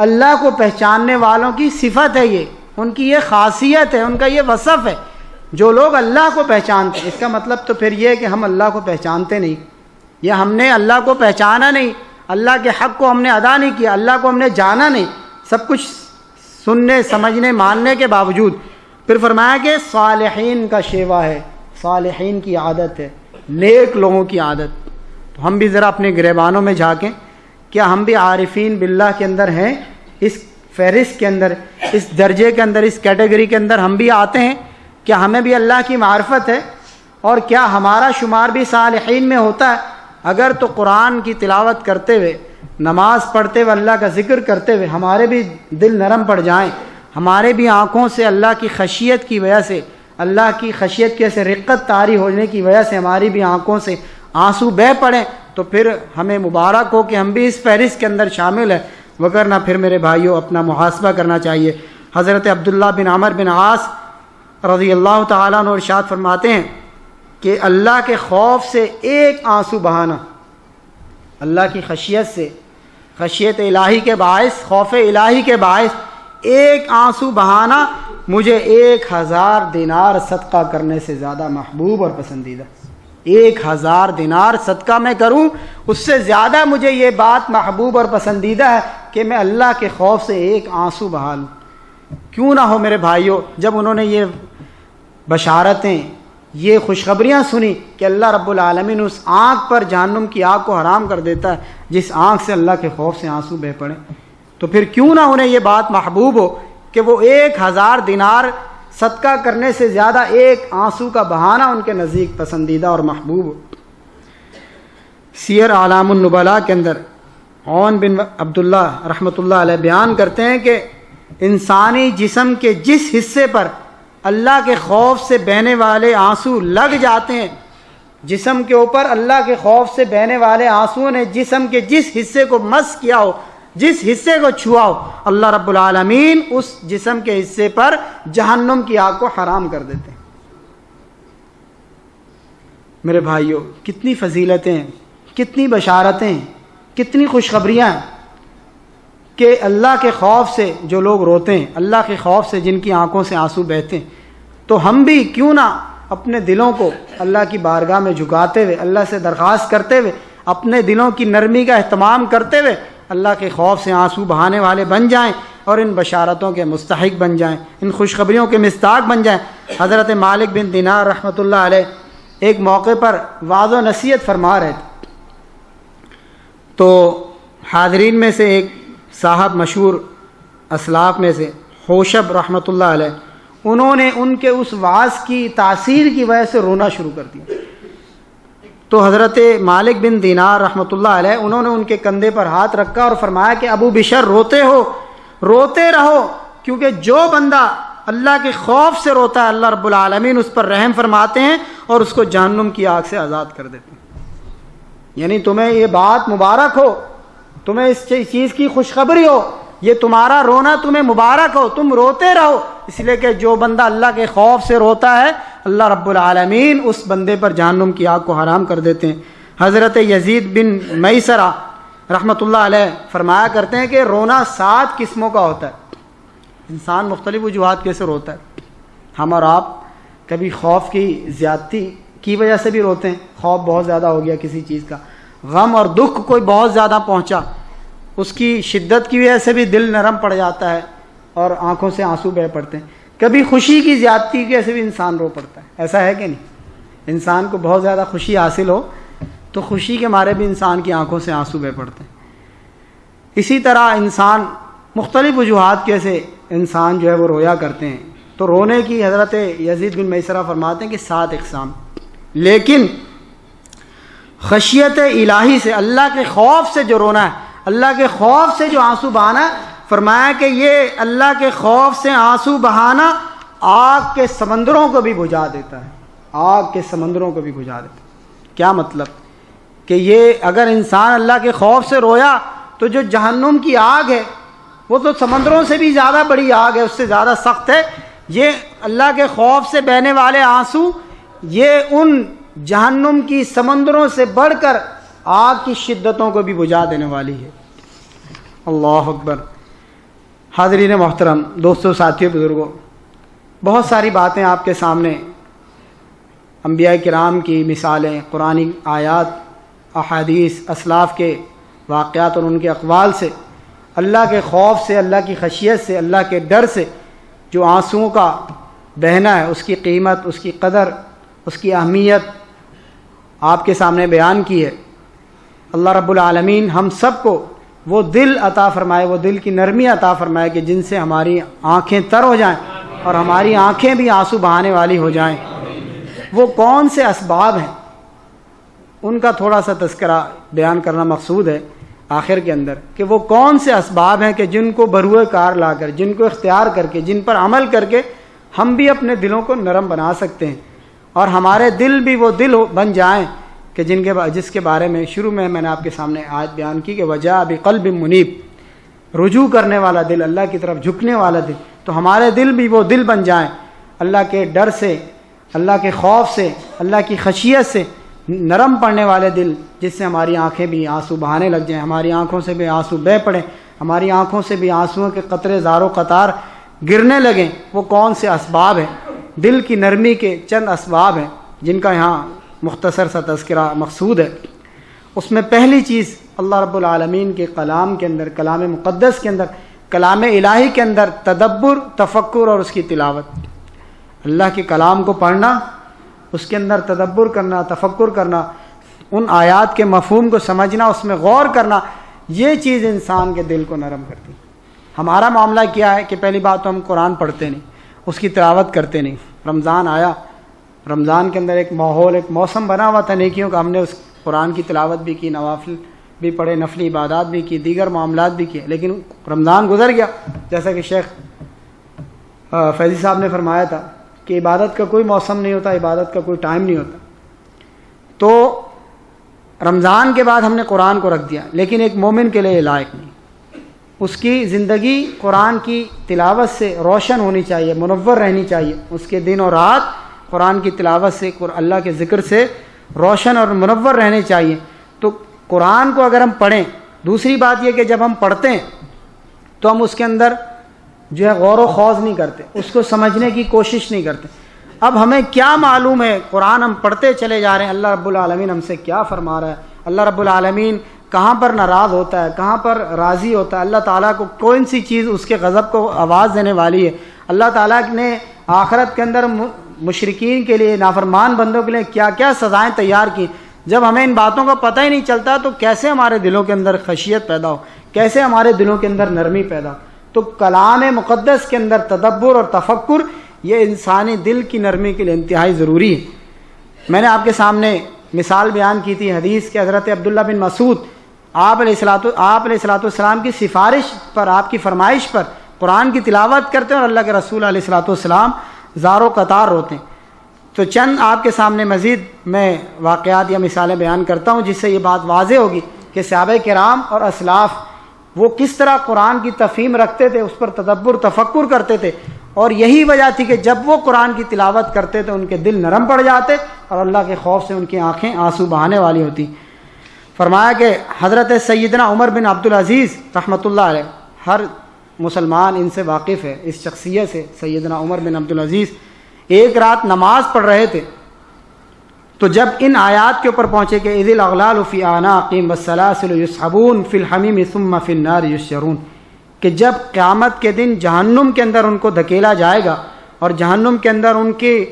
اللہ کو پہچاننے والوں کی صفت ہے یہ، ان کی یہ خاصیت ہے، ان کا یہ وصف ہے، جو لوگ اللہ کو پہچانتے ہیں۔ اس کا مطلب تو پھر یہ کہ ہم اللہ کو پہچانتے نہیں، یا ہم نے اللہ کو پہچانا نہیں، اللہ کے حق کو ہم نے ادا نہیں کیا، اللہ کو ہم نے جانا نہیں، سب کچھ سننے سمجھنے ماننے کے باوجود۔ پھر فرمایا کہ صالحین کا شیوا ہے، صالحین کی عادت ہے، نیک لوگوں کی عادت۔ تو ہم بھی ذرا اپنے گریبانوں میں جھانکیں، کیا ہم بھی عارفین باللہ کے اندر ہیں؟ اس فہرست کے اندر، اس درجے کے اندر، اس کیٹیگری کے اندر ہم بھی آتے ہیں؟ کیا ہمیں بھی اللہ کی معرفت ہے؟ اور کیا ہمارا شمار بھی صالحین میں ہوتا ہے؟ اگر تو قرآن کی تلاوت کرتے ہوئے، نماز پڑھتے ہوئے، اللہ کا ذکر کرتے ہوئے ہمارے بھی دل نرم پڑ جائیں، ہمارے بھی آنکھوں سے اللہ کی خشیت کی وجہ سے، اللہ کی خشیت کی وجہ سے رقت طاری ہونے کی وجہ سے ہماری بھی آنکھوں سے آنسو بہہ پڑیں، تو پھر ہمیں مبارک ہو کہ ہم بھی اس فہرست کے اندر شامل ہیں۔ وگرنہ پھر میرے بھائیوں اپنا محاسبہ کرنا چاہیے۔ حضرت عبداللہ بن عمر بن عاص رضی اللہ تعالیٰ عنہ ارشاد فرماتے ہیں کہ اللہ کے خوف سے ایک آنسو بہانا، اللہ کی خشیت سے، خشیت الہی کے باعث، خوف الہی کے باعث ایک آنسو بہانا مجھے 1000 دینار صدقہ کرنے سے زیادہ محبوب اور پسندیدہ۔ 1000 دینار صدقہ میں کروں، اس سے زیادہ مجھے یہ بات محبوب اور پسندیدہ ہے کہ میں اللہ کے خوف سے ایک آنسو بہا لوں۔ کیوں نہ ہو میرے بھائیوں، جب انہوں نے یہ بشارتیں، یہ خوشخبریاں سنی کہ اللہ رب العالمین اس آنکھ پر جہنم کی آگ کو حرام کر دیتا ہے جس آنکھ سے اللہ کے خوف سے آنسو بہہ پڑے، تو پھر کیوں نہ انہیں یہ بات محبوب ہو کہ وہ 1000 دینار صدقہ کرنے سے زیادہ ایک آنسو کا بہانا ان کے نزدیک پسندیدہ اور محبوب ہو۔ سیر اعلام النبلاء کے اندر عون بن عبداللہ رحمۃ اللہ علیہ بیان کرتے ہیں کہ انسانی جسم کے جس حصے پر اللہ کے خوف سے بہنے والے آنسو لگ جاتے ہیں، جسم کے اوپر اللہ کے خوف سے بہنے والے آنسو نے جسم کے جس حصے کو مس کیا ہو، جس حصے کو چھوا ہو، اللہ رب العالمین اس جسم کے حصے پر جہنم کی آگ کو حرام کر دیتے ہیں۔ میرے بھائیوں، کتنی فضیلتیں، کتنی بشارتیں، کتنی خوشخبریاں ہیں کہ اللہ کے خوف سے جو لوگ روتے ہیں، اللہ کے خوف سے جن کی آنکھوں سے آنسو بہتے ہیں، تو ہم بھی کیوں نہ اپنے دلوں کو اللہ کی بارگاہ میں جھکاتے ہوئے، اللہ سے درخواست کرتے ہوئے، اپنے دلوں کی نرمی کا اہتمام کرتے ہوئے اللہ کے خوف سے آنسو بہانے والے بن جائیں اور ان بشارتوں کے مستحق بن جائیں، ان خوشخبریوں کے مصداق بن جائیں۔ حضرت مالک بن دینار رحمۃ اللہ علیہ ایک موقع پر وعظ و نصیحت فرما رہے تھے، تو حاضرین میں سے ایک صاحب مشہور اسلاف میں سے خوشب رحمۃ اللہ علیہ، انہوں نے ان کے اس وعظ کی تاثیر کی وجہ سے رونا شروع کر دیا۔ تو حضرت مالک بن دینار رحمۃ اللہ علیہ انہوں نے ان کے کندھے پر ہاتھ رکھا اور فرمایا کہ ابو بشر روتے ہو، روتے رہو، کیونکہ جو بندہ اللہ کے خوف سے روتا ہے اللہ رب العالمین اس پر رحم فرماتے ہیں اور اس کو جہنم کی آگ سے آزاد کر دیتے ہیں۔ یعنی تمہیں یہ بات مبارک ہو، تمہیں اس چیز کی خوشخبری ہو، یہ تمہارا رونا تمہیں مبارک ہو، تم روتے رہو، اس لیے کہ جو بندہ اللہ کے خوف سے روتا ہے اللہ رب العالمین اس بندے پر جہنم کی آگ کو حرام کر دیتے ہیں۔ حضرت یزید بن میسرہ رحمۃ اللہ علیہ فرمایا کرتے ہیں کہ رونا 7 قسموں کا ہوتا ہے، انسان مختلف وجوہات کے سے روتا ہے۔ ہم اور آپ کبھی خوف کی زیادتی کی وجہ سے بھی روتے ہیں، خوف بہت زیادہ ہو گیا کسی چیز کا، غم اور دکھ کوئی بہت زیادہ پہنچا، اس کی شدت کی وجہ سے بھی دل نرم پڑ جاتا ہے اور آنکھوں سے آنسو بہہ پڑتے ہیں۔ کبھی خوشی کی زیادتی کی وجہ سے بھی انسان رو پڑتا ہے، ایسا ہے کہ نہیں؟ انسان کو بہت زیادہ خوشی حاصل ہو تو خوشی کے مارے بھی انسان کی آنکھوں سے آنسو بہہ پڑتے ہیں۔ اسی طرح انسان مختلف وجوہات کی وجہ سے انسان جو ہے وہ رویا کرتے ہیں، تو رونے کی حضرت یزید بن میسرہ فرماتے ہیں کہ 7 اقسام، لیکن خشیت الہی سے، اللہ کے خوف سے جو رونا ہے، اللہ کے خوف سے جو آنسو بہانا ہے، فرمایا کہ یہ اللہ کے خوف سے آنسو بہانا آگ کے سمندروں کو بھی بجھا دیتا ہے، آگ کے سمندروں کو بھی بجھا دیتا ہے۔ کیا مطلب؟ کہ یہ اگر انسان اللہ کے خوف سے رویا تو جو جہنم کی آگ ہے وہ تو سمندروں سے بھی زیادہ بڑی آگ ہے، اس سے زیادہ سخت ہے، یہ اللہ کے خوف سے بہنے والے آنسو یہ ان جہنم کی سمندروں سے بڑھ کر آگ کی شدتوں کو بھی بجھا دینے والی ہے۔ اللہ اکبر۔ حاضرین محترم، دوستو، ساتھیو، بزرگوں، بہت ساری باتیں آپ کے سامنے انبیاء کرام کی مثالیں، قرآنی آیات، احادیث، اسلاف کے واقعات اور ان کے اقوال سے اللہ کے خوف سے، اللہ کی خشیت سے، اللہ کے ڈر سے جو آنسوؤں کا بہنا ہے، اس کی قیمت، اس کی قدر، اس کی اہمیت آپ کے سامنے بیان کی ہے۔ اللہ رب العالمین ہم سب کو وہ دل عطا فرمائے، وہ دل کی نرمی عطا فرمائے کہ جن سے ہماری آنکھیں تر ہو جائیں اور ہماری آنکھیں بھی آنسو بہانے والی ہو جائیں۔ وہ کون سے اسباب ہیں ان کا تھوڑا سا تذکرہ بیان کرنا مقصود ہے آخر کے اندر، کہ وہ کون سے اسباب ہیں کہ جن کو بروئے کار لا کر، جن کو اختیار کر کے، جن پر عمل کر کے ہم بھی اپنے دلوں کو نرم بنا سکتے ہیں اور ہمارے دل بھی وہ دل بن جائیں کہ جس کے بارے میں شروع میں نے آپ کے سامنے آیت بیان کی کہ وجاء بقلب منیب، رجوع کرنے والا دل، اللہ کی طرف جھکنے والا دل، تو ہمارے دل بھی وہ دل بن جائیں اللہ کے ڈر سے، اللہ کے خوف سے، اللہ کی خشیت سے نرم پڑنے والے دل، جس سے ہماری آنکھیں بھی آنسو بہانے لگ جائیں، ہماری آنکھوں سے بھی آنسو بہہ پڑیں، ہماری آنکھوں سے بھی آنسوؤں کے قطرے زار و قطار گرنے لگیں۔ وہ کون سے اسباب ہیں؟ دل کی نرمی کے چند اسباب ہیں جن کا یہاں مختصر سا تذکرہ مقصود ہے۔ اس میں پہلی چیز اللہ رب العالمین کے کلام کے اندر، کلام مقدس کے اندر، کلام الہی کے اندر تدبر، تفکر اور اس کی تلاوت۔ اللہ کے کلام کو پڑھنا، اس کے اندر تدبر کرنا، تفکر کرنا، ان آیات کے مفہوم کو سمجھنا، اس میں غور کرنا، یہ چیز انسان کے دل کو نرم کرتی۔ ہمارا معاملہ کیا ہے کہ پہلی بات تو ہم قرآن پڑھتے نہیں، اس کی تلاوت کرتے نہیں۔ رمضان آیا، رمضان کے اندر ایک ماحول، ایک موسم بنا ہوا تھا نیکیوں کا، ہم نے اس قرآن کی تلاوت بھی کی، نوافل بھی پڑھے، نفلی عبادات بھی کی، دیگر معاملات بھی کیے، لیکن رمضان گزر گیا۔ جیسا کہ شیخ فیضی صاحب نے فرمایا تھا کہ عبادت کا کوئی موسم نہیں ہوتا، عبادت کا کوئی ٹائم نہیں ہوتا۔ تو رمضان کے بعد ہم نے قرآن کو رکھ دیا، لیکن ایک مومن کے لیے لائق نہیں۔ اس کی زندگی قرآن کی تلاوت سے روشن ہونی چاہیے، منور رہنی چاہیے، اس کے دن اور رات قرآن کی تلاوت سے، اللہ کے ذکر سے روشن اور منور رہنے چاہیے۔ تو قرآن کو اگر ہم پڑھیں، دوسری بات یہ کہ جب ہم پڑھتے ہیں تو ہم اس کے اندر جو ہے غور و خوض نہیں کرتے، اس کو سمجھنے کی کوشش نہیں کرتے۔ اب ہمیں کیا معلوم ہے؟ قرآن ہم پڑھتے چلے جا رہے ہیں، اللہ رب العالمین ہم سے کیا فرما رہا ہے، اللہ رب العالمین کہاں پر ناراض ہوتا ہے، کہاں پر راضی ہوتا ہے، اللہ تعالیٰ کو کون سی چیز اس کے غضب کو آواز دینے والی ہے، اللہ تعالیٰ نے آخرت کے اندر مشرکین کے لیے، نافرمان بندوں کے لیے کیا کیا سزائیں تیار کی۔ جب ہمیں ان باتوں کا پتہ ہی نہیں چلتا تو کیسے ہمارے دلوں کے اندر خشیت پیدا ہو، کیسے ہمارے دلوں کے اندر نرمی پیدا ہو؟ تو کلام مقدس کے اندر تدبر اور تفکر یہ انسانی دل کی نرمی کے لیے انتہائی ضروری ہے۔ میں نے آپ کے سامنے مثال بیان کی تھی حدیث کے حضرت عبداللہ بن مسعود، آپ علیہ الصلوۃ والسلام کی سفارش پر، آپ کی فرمائش پر قرآن کی تلاوت کرتے ہیں اور اللہ کے رسول علیہ الصلوۃ والسلام زار و قطار روتے ہیں۔ تو چند آپ کے سامنے مزید میں واقعات یا مثالیں بیان کرتا ہوں جس سے یہ بات واضح ہوگی کہ صحابہ کرام اور اسلاف وہ کس طرح قرآن کی تفہیم رکھتے تھے، اس پر تدبر تفکر کرتے تھے، اور یہی وجہ تھی کہ جب وہ قرآن کی تلاوت کرتے تھے ان کے دل نرم پڑ جاتے اور اللہ کے خوف سے ان کی آنکھیں آنسو بہانے والی ہوتی۔ فرمایا کہ حضرت سیدنا عمر بن عبدالعزیز رحمۃ اللہ علیہ، ہر مسلمان ان سے واقف ہے، اس شخصیت سے، سیدنا عمر بن عبدالعزیز ایک رات نماز پڑھ رہے تھے تو جب ان آیات کے اوپر پہنچے کہ اذ الاغلال فی اعناقہم والسلاسل یسحبون فی الحمیم ثم فی النار یسجرون، کہ جب قیامت کے دن جہنم کے اندر ان کو دھکیلا جائے گا اور جہنم کے اندر ان کے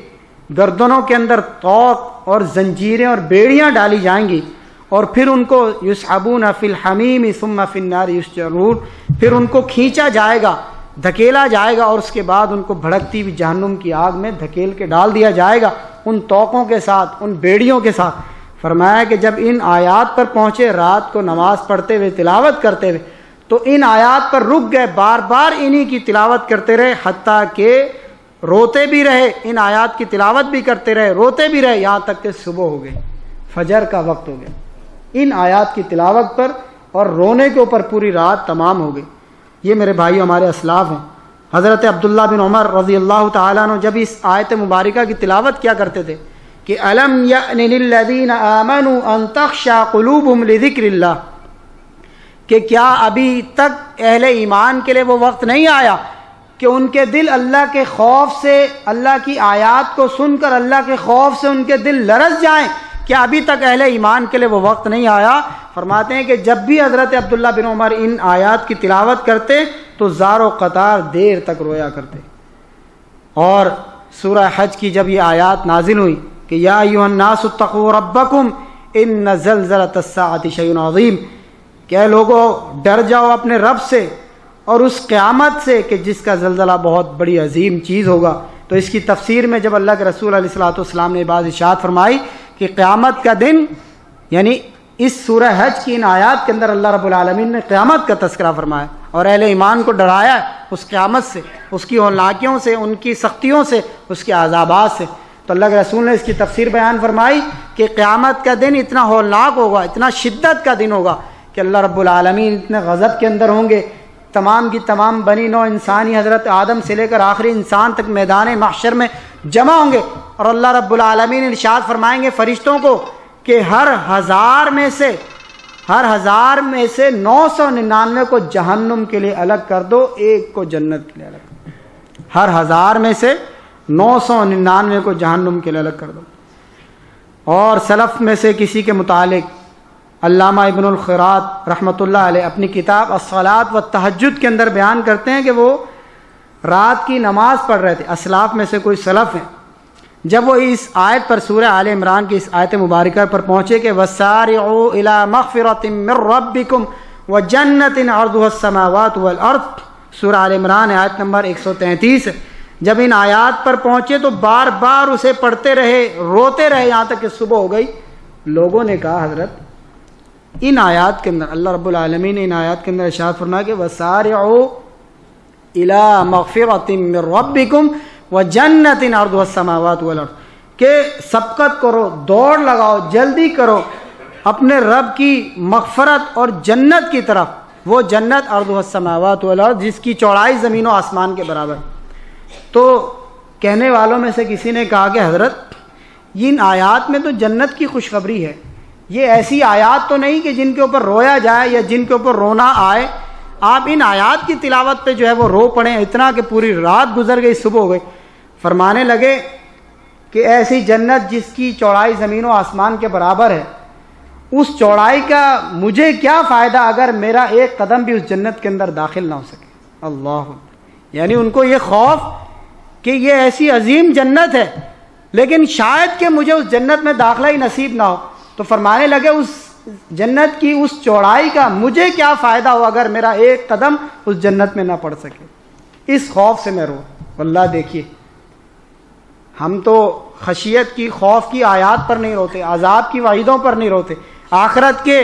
گردنوں کے اندر طوق اور زنجیریں اور بیڑیاں ڈالی جائیں گی، اور پھر ان کو یسحبون فی الحمیم ثم فی النار یسجرون، پھر ان کو کھینچا جائے گا، دھکیلا جائے گا، اور اس کے بعد ان کو بھڑکتی ہوئی جہنم کی آگ میں دھکیل کے ڈال دیا جائے گا، ان توقوں کے ساتھ، ان بیڑیوں کے ساتھ۔ فرمایا کہ جب ان آیات پر پہنچے رات کو نماز پڑھتے ہوئے تلاوت کرتے ہوئے تو ان آیات پر رک گئے، بار بار انہی کی تلاوت کرتے رہے، حتیٰ کہ روتے بھی رہے، ان آیات کی تلاوت بھی کرتے رہے، روتے بھی رہے، یہاں تک کہ صبح ہو گئی، فجر کا وقت ہو گیا، ان آیات کی تلاوت پر اور رونے کے اوپر پوری رات تمام ہو گئی۔ یہ میرے بھائی ہمارے اسلاف ہیں۔ حضرت عبداللہ بن عمر رضی اللہ تعالیٰ عنہ جب اس آیت مبارکہ کی تلاوت کیا کرتے تھے کہ الم یأن للذین آمنوا ان تخشع قلوبہم لذکر اللہ، کہ کیا ابھی تک اہل ایمان کے لیے وہ وقت نہیں آیا کہ ان کے دل اللہ کے خوف سے، اللہ کی آیات کو سن کر اللہ کے خوف سے ان کے دل لرز جائیں؟ کیا ابھی تک اہل ایمان کے لیے وہ وقت نہیں آیا؟ فرماتے ہیں کہ جب بھی حضرت عبداللہ بن عمر ان آیات کی تلاوت کرتے تو زار و قطار دیر تک رویا کرتے۔ اور سورہ حج کی جب یہ آیات نازل ہوئی کہ یا ایھا الناس اتقوا ربکم ان زلزلۃ الساعۃ شیء عظیم، کہ اے لوگو ڈر جاؤ اپنے رب سے اور اس قیامت سے کہ جس کا زلزلہ بہت بڑی عظیم چیز ہوگا۔ تو اس کی تفسیر میں جب اللہ کے رسول علیہ الصلوۃ والسلام نے بعض ارشاد فرمائی کہ قیامت کا دن، یعنی اس سورہ حج کی ان آیات کے اندر اللہ رب العالمین نے قیامت کا تذکرہ فرمایا اور اہل ایمان کو ڈرایا ہے اس قیامت سے، اس کی ہولناکیوں سے، ان کی سختیوں سے، اس کے عذابات سے۔ تو اللہ کے رسول نے اس کی تفسیر بیان فرمائی کہ قیامت کا دن اتنا ہولناک ہوگا، اتنا شدت کا دن ہوگا کہ اللہ رب العالمین اتنے غضب کے اندر ہوں گے، تمام کی تمام بنی نوع انسانی حضرت آدم سے لے کر آخری انسان تک میدان محشر میں جمع ہوں گے، اور اللہ رب العالمین ارشاد فرمائیں گے فرشتوں کو کہ ہر ہزار میں سے 999 کو جہنم کے لیے الگ کر دو، ایک کو جنت کے لیے الگ کر دو۔ ہر ہزار میں سے 999 کو جہنم کے لیے الگ کر دو۔ اور سلف میں سے کسی کے متعلق علامہ ابن الخراط رحمۃ اللہ علیہ اپنی کتاب الصلاۃ والتہجد کے اندر بیان کرتے ہیں کہ وہ رات کی نماز پڑھ رہے تھے، اسلاف میں سے کوئی سلف ہیں، جب وہ اس آیت پر سورہ آل عمران کی اس آیت مبارکہ پر پہنچے کہ وَسَارِعُوا إِلَىٰ مَغْفِرَةٍ مِّن رَبِّكُمْ وَجَنَّةٍ عَرْضُهَا السَّمَاوَاتُ وَالْأَرْضُ، سورہ آل عمران آیت نمبر 133 ہے۔ جب ان آیات پر پہنچے تو بار بار اسے پڑھتے رہے، روتے رہے، یہاں تک کہ صبح ہو گئی۔ لوگوں نے کہا حضرت ان آیات کے اندر اللہ رب العالمین نے ان آیات کے اندر ارشاد فرمایا کہ وَسَارِعُوا إِلَىٰ مَغْفِرَةٍ مِّن رَبِّكُمْ وَجَنَّةٍ عَرْضُهَا السَّمَاوَاتُ وَالْأَرْضُ، کہ سبقت کرو، دوڑ لگاؤ، جلدی کرو اپنے رب کی مغفرت اور جنت کی طرف، وہ جنت عرضها السماوات والارض جس کی چوڑائی زمین و آسمان کے برابر۔ تو کہنے والوں میں سے کسی نے کہا کہ حضرت ان آیات میں تو جنت کی خوشخبری ہے، یہ ایسی آیات تو نہیں کہ جن کے اوپر رویا جائے یا جن کے اوپر رونا آئے، آپ ان آیات کی تلاوت پہ جو ہے وہ رو پڑیں، اتنا کہ پوری رات گزر گئی، صبح ہو گئی۔ فرمانے لگے کہ ایسی جنت جس کی چوڑائی زمین و آسمان کے برابر ہے، اس چوڑائی کا مجھے کیا فائدہ اگر میرا ایک قدم بھی اس جنت کے اندر داخل نہ ہو سکے۔ اللہ، یعنی ان کو یہ خوف کہ یہ ایسی عظیم جنت ہے لیکن شاید کہ مجھے اس جنت میں داخلہ ہی نصیب نہ ہو، تو فرمانے لگے اس جنت کی اس چوڑائی کا مجھے کیا فائدہ ہو اگر میرا ایک قدم اس جنت میں نہ پڑ سکے، اس خوف سے میں رو۔ واللہ دیکھیے ہم تو خشیت کی، خوف کی آیات پر نہیں روتے، عذاب کی وعیدوں پر نہیں روتے، آخرت کے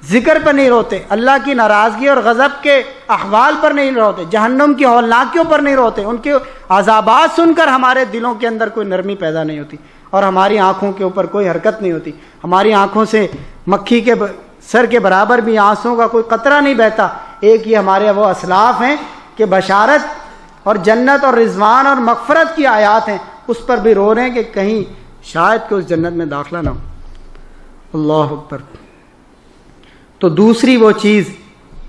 ذکر پر نہیں روتے، اللہ کی ناراضگی اور غضب کے احوال پر نہیں روتے، جہنم کی ہولناکیوں پر نہیں روتے، ان کے عذابات سن کر ہمارے دلوں کے اندر کوئی نرمی پیدا نہیں ہوتی اور ہماری آنکھوں کے اوپر کوئی حرکت نہیں ہوتی، ہماری آنکھوں سے مکھی کے سر کے برابر بھی آنسوں کا کوئی قطرہ نہیں بہتا۔ ایک یہ ہمارے وہ اسلاف ہیں کہ بشارت اور جنت اور رضوان اور مغفرت کی آیات ہیں، اس پر بھی رو رہے ہیں کہ کہیں شاید کہ اس جنت میں داخلہ نہ ہو۔ اللہ اکبر۔ تو دوسری وہ چیز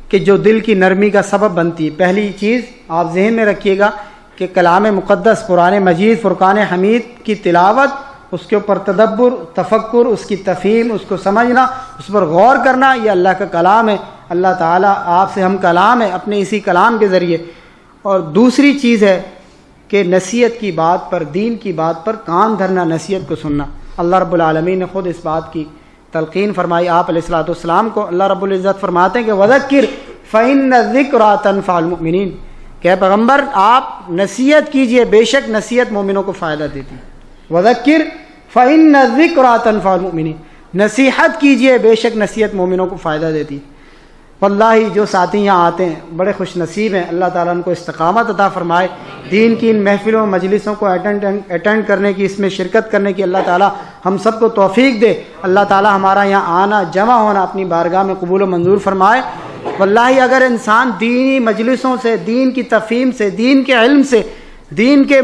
کہ جو دل کی نرمی کا سبب بنتی ہے، پہلی چیز آپ ذہن میں رکھیے گا کہ کلام مقدس قرآن مجید فرقان حمید کی تلاوت، اس کے اوپر تدبر، تفکر، اس کی تفہیم، اس کو سمجھنا، اس پر غور کرنا، یہ اللہ کا کلام ہے۔ اللہ تعالیٰ آپ سے ہم کلام ہے اپنے اسی کلام کے ذریعے۔ اور دوسری چیز ہے کہ نصیحت کی بات پر، دین کی بات پر کان دھرنا، نصیحت کو سننا۔ اللہ رب العالمین نے خود اس بات کی تلقین فرمائی آپ علیہ الصلوۃ والسلام کو۔ اللہ رب العزت فرماتے ہیں کہ وذکر فإن الذکریٰ تنفع المؤمنین، کہ پیغمبر آپ نصیحت کیجئے، بے شک نصیحت مومنوں کو فائدہ دیتی ہے۔ وذکر فإن الذکریٰ تنفع المؤمنین، نصیحت کیجئے، بے شک نصیحت مومنوں کو فائدہ دیتی ہے۔ واللہ جو ساتھی یہاں آتے ہیں بڑے خوش نصیب ہیں، اللہ تعالیٰ ان کو استقامت عطا فرمائے، دین کی ان محفلوں مجلسوں کو اٹینڈ کرنے کی، اس میں شرکت کرنے کی اللہ تعالیٰ ہم سب کو توفیق دے۔ اللہ تعالیٰ ہمارا یہاں آنا، جمع ہونا اپنی بارگاہ میں قبول و منظور فرمائے۔ واللہ اگر انسان دینی مجلسوں سے، دین کی تفہیم سے، دین کے علم سے، دین کے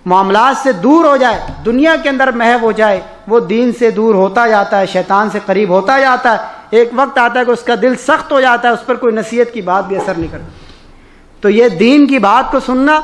معاملات سے دور ہو جائے، دنیا کے اندر محو ہو جائے، وہ دین سے دور ہوتا جاتا ہے، شیطان سے قریب ہوتا جاتا ہے۔ ایک وقت آتا ہے کہ اس کا دل سخت ہو جاتا ہے، اس پر کوئی نصیحت کی بات بھی اثر نہیں کرتی۔ تو یہ دین کی بات کو سننا،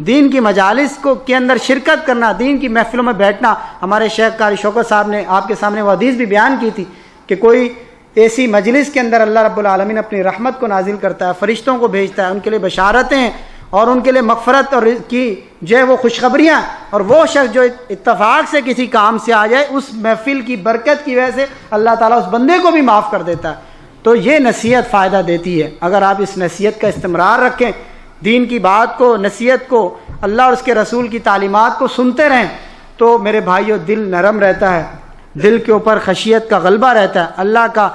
دین کی مجالس کو کے اندر شرکت کرنا، دین کی محفلوں میں بیٹھنا۔ ہمارے شیخ قاری شوکت صاحب نے آپ کے سامنے وہ حدیث بھی بیان کی تھی کہ کوئی ایسی مجلس کے اندر اللہ رب العالمین اپنی رحمت کو نازل کرتا ہے، فرشتوں کو بھیجتا ہے، ان کے لیے بشارتیں اور ان کے لیے مغفرت اور کی جو ہے وہ خوشخبریاں، اور وہ شخص جو اتفاق سے کسی کام سے آ جائے، اس محفل کی برکت کی وجہ سے اللہ تعالیٰ اس بندے کو بھی معاف کر دیتا ہے۔ تو یہ نصیحت فائدہ دیتی ہے۔ اگر آپ اس نصیحت کا استمرار رکھیں، دین کی بات کو، نصیحت کو، اللہ اور اس کے رسول کی تعلیمات کو سنتے رہیں، تو میرے بھائیو دل نرم رہتا ہے، دل کے اوپر خشیت کا غلبہ رہتا ہے۔ اللہ کا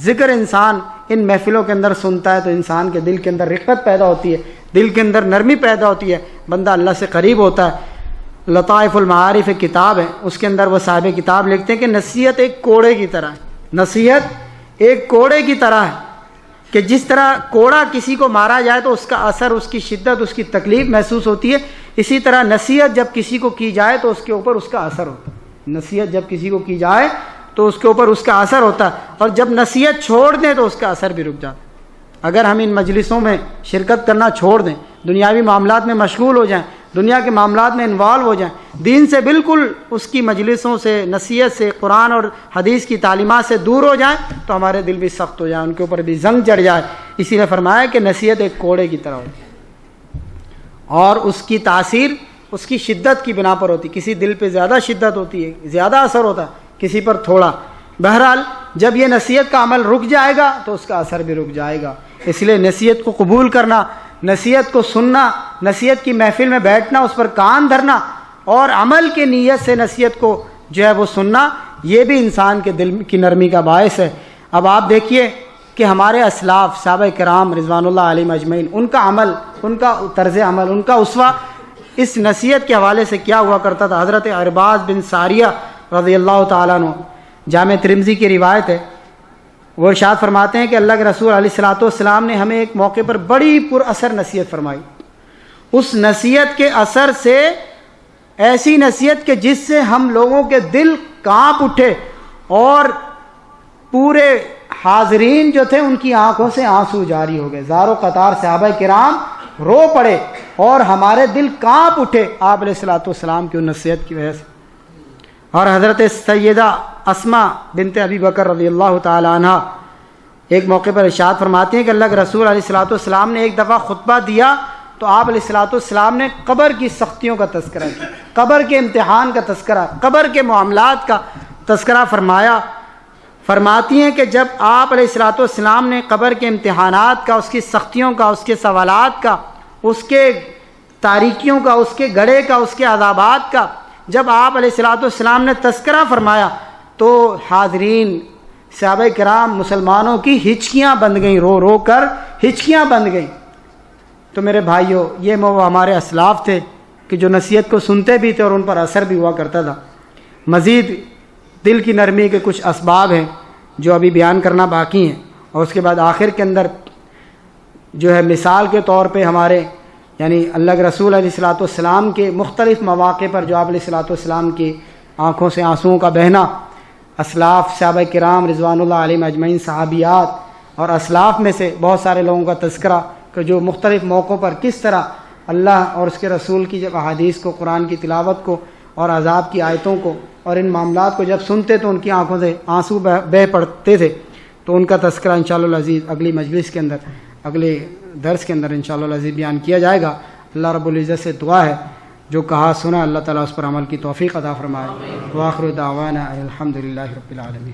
ذکر انسان ان محفلوں کے اندر سنتا ہے تو انسان کے دل کے اندر رقت پیدا ہوتی ہے، دل کے اندر نرمی پیدا ہوتی ہے، بندہ اللہ سے قریب ہوتا ہے۔ لطائف المعارف ایک کتاب ہے، اس کے اندر وہ صاحب کتاب لکھتے ہیں کہ نصیحت ایک کوڑے کی طرح ہے، نصیحت ایک کوڑے کی طرح ہے کہ جس طرح کوڑا کسی کو مارا جائے تو اس کا اثر، اس کی شدت، اس کی تکلیف محسوس ہوتی ہے، اسی طرح نصیحت جب کسی کو کی جائے تو اس کے اوپر اس کا اثر ہوتا ہے۔ نصیحت جب کسی کو کی جائے تو اس کے اوپر اس کا اثر ہوتا ہے، اور جب نصیحت چھوڑ دیں تو اس کا اثر بھی رک جاتا ہے۔ اگر ہم ان مجلسوں میں شرکت کرنا چھوڑ دیں، دنیاوی معاملات میں مشغول ہو جائیں، دنیا کے معاملات میں انوالو ہو جائیں، دین سے بالکل اس کی مجلسوں سے، نصیحت سے، قرآن اور حدیث کی تعلیمات سے دور ہو جائیں، تو ہمارے دل بھی سخت ہو جائیں، ان کے اوپر بھی زنگ چڑھ جائے۔ اسی لیے فرمایا کہ نصیحت ایک کوڑے کی طرح ہوتی ہے، اور اس کی تاثیر اس کی شدت کی بنا پر ہوتی ہے۔ کسی دل پہ زیادہ شدت ہوتی ہے، زیادہ اثر ہوتا ہے، کسی پر تھوڑا۔ بہرحال جب یہ نصیحت کا عمل رک جائے گا تو اس کا اثر بھی رک جائے گا۔ اس لیے نصیحت کو قبول کرنا، نصیحت کو سننا، نصیحت کی محفل میں بیٹھنا، اس پر کان دھرنا اور عمل کے نیت سے نصیحت کو جو ہے وہ سننا، یہ بھی انسان کے دل کی نرمی کا باعث ہے۔ اب آپ دیکھیے کہ ہمارے اسلاف صحابہ کرام رضوان اللہ علیہم اجمعین، ان کا عمل، ان کا طرز عمل، ان کا اسوہ اس نصیحت کے حوالے سے کیا ہوا کرتا تھا۔ حضرت عرباض بن ساریہ رضی اللہ تعالیٰ عنہ، جامع ترمذی کی روایت ہے، وہ ارشاد فرماتے ہیں کہ اللہ کے رسول علیہ الصلوۃ والسلام نے ہمیں ایک موقع پر بڑی پر اثر نصیحت فرمائی۔ اس نصیحت کے اثر سے، ایسی نصیحت کہ جس سے ہم لوگوں کے دل کانپ اٹھے، اور پورے حاضرین جو تھے ان کی آنکھوں سے آنسو جاری ہو گئے، زار و قطار صحابہ کرام رو پڑے اور ہمارے دل کانپ اٹھے آپ علیہ الصلوۃ والسلام کی نصیحت کی وجہ سے۔ اور حضرت سیدہ اسماء بنت ابی بکر رضی اللہ تعالی عنہ ایک موقع پر ارشاد فرماتی ہیں کہ اللہ کے رسول علیہ الصلوۃ والسلام نے ایک دفعہ خطبہ دیا تو آپ علیہ الصلوۃ والسلام نے قبر کی سختیوں کا تذکرہ کیا، قبر کے امتحان کا تذکرہ، قبر کے معاملات کا تذکرہ فرمایا۔ فرماتی ہیں کہ جب آپ علیہ الصلوۃ والسلام نے قبر کے امتحانات کا، اس کی سختیوں کا، اس کے سوالات کا، اس کے تاریکیوں کا، اس کے گڑھے کا، اس کے عذابات کا جب آپ علیہ الصلوۃ والسلام نے تذکرہ فرمایا تو حاضرین صحابہ کرام مسلمانوں کی ہچکیاں بند گئیں، رو رو کر ہچکیاں بند گئیں۔ تو میرے بھائیوں، یہ وہ ہمارے اسلاف تھے کہ جو نصیحت کو سنتے بھی تھے اور ان پر اثر بھی ہوا کرتا تھا۔ مزید دل کی نرمی کے کچھ اسباب ہیں جو ابھی بیان کرنا باقی ہیں، اور اس کے بعد آخر کے اندر جو ہے مثال کے طور پہ ہمارے یعنی اللہ کے رسول علیہ الصلوۃ والسلام کے مختلف مواقع پر جو آپ علیہ الصلوۃ والسلام کی آنکھوں سے آنسوؤں کا بہنا، اسلاف صحابہ کرام رضوان اللہ علیہم اجمعین، صحابیات اور اسلاف میں سے بہت سارے لوگوں کا تذکرہ کہ جو مختلف موقعوں پر کس طرح اللہ اور اس کے رسول کی جب احادیث کو، قرآن کی تلاوت کو اور عذاب کی آیتوں کو اور ان معاملات کو جب سنتے تو ان کی آنکھوں سے آنسو بہہ پڑتے تھے. تو ان کا تذکرہ انشاءاللہ العزیز اگلی مجلس کے اندر، اگلے درس کے اندر انشاءاللہ العزیز بیان کیا جائے گا. اللہ رب العزت سے دعا ہے جو کہا سنا اللہ تعالیٰ اس پر عمل کی توفیق عطا فرمائے. وآخر دعوانا الحمدللہ رب العالمین.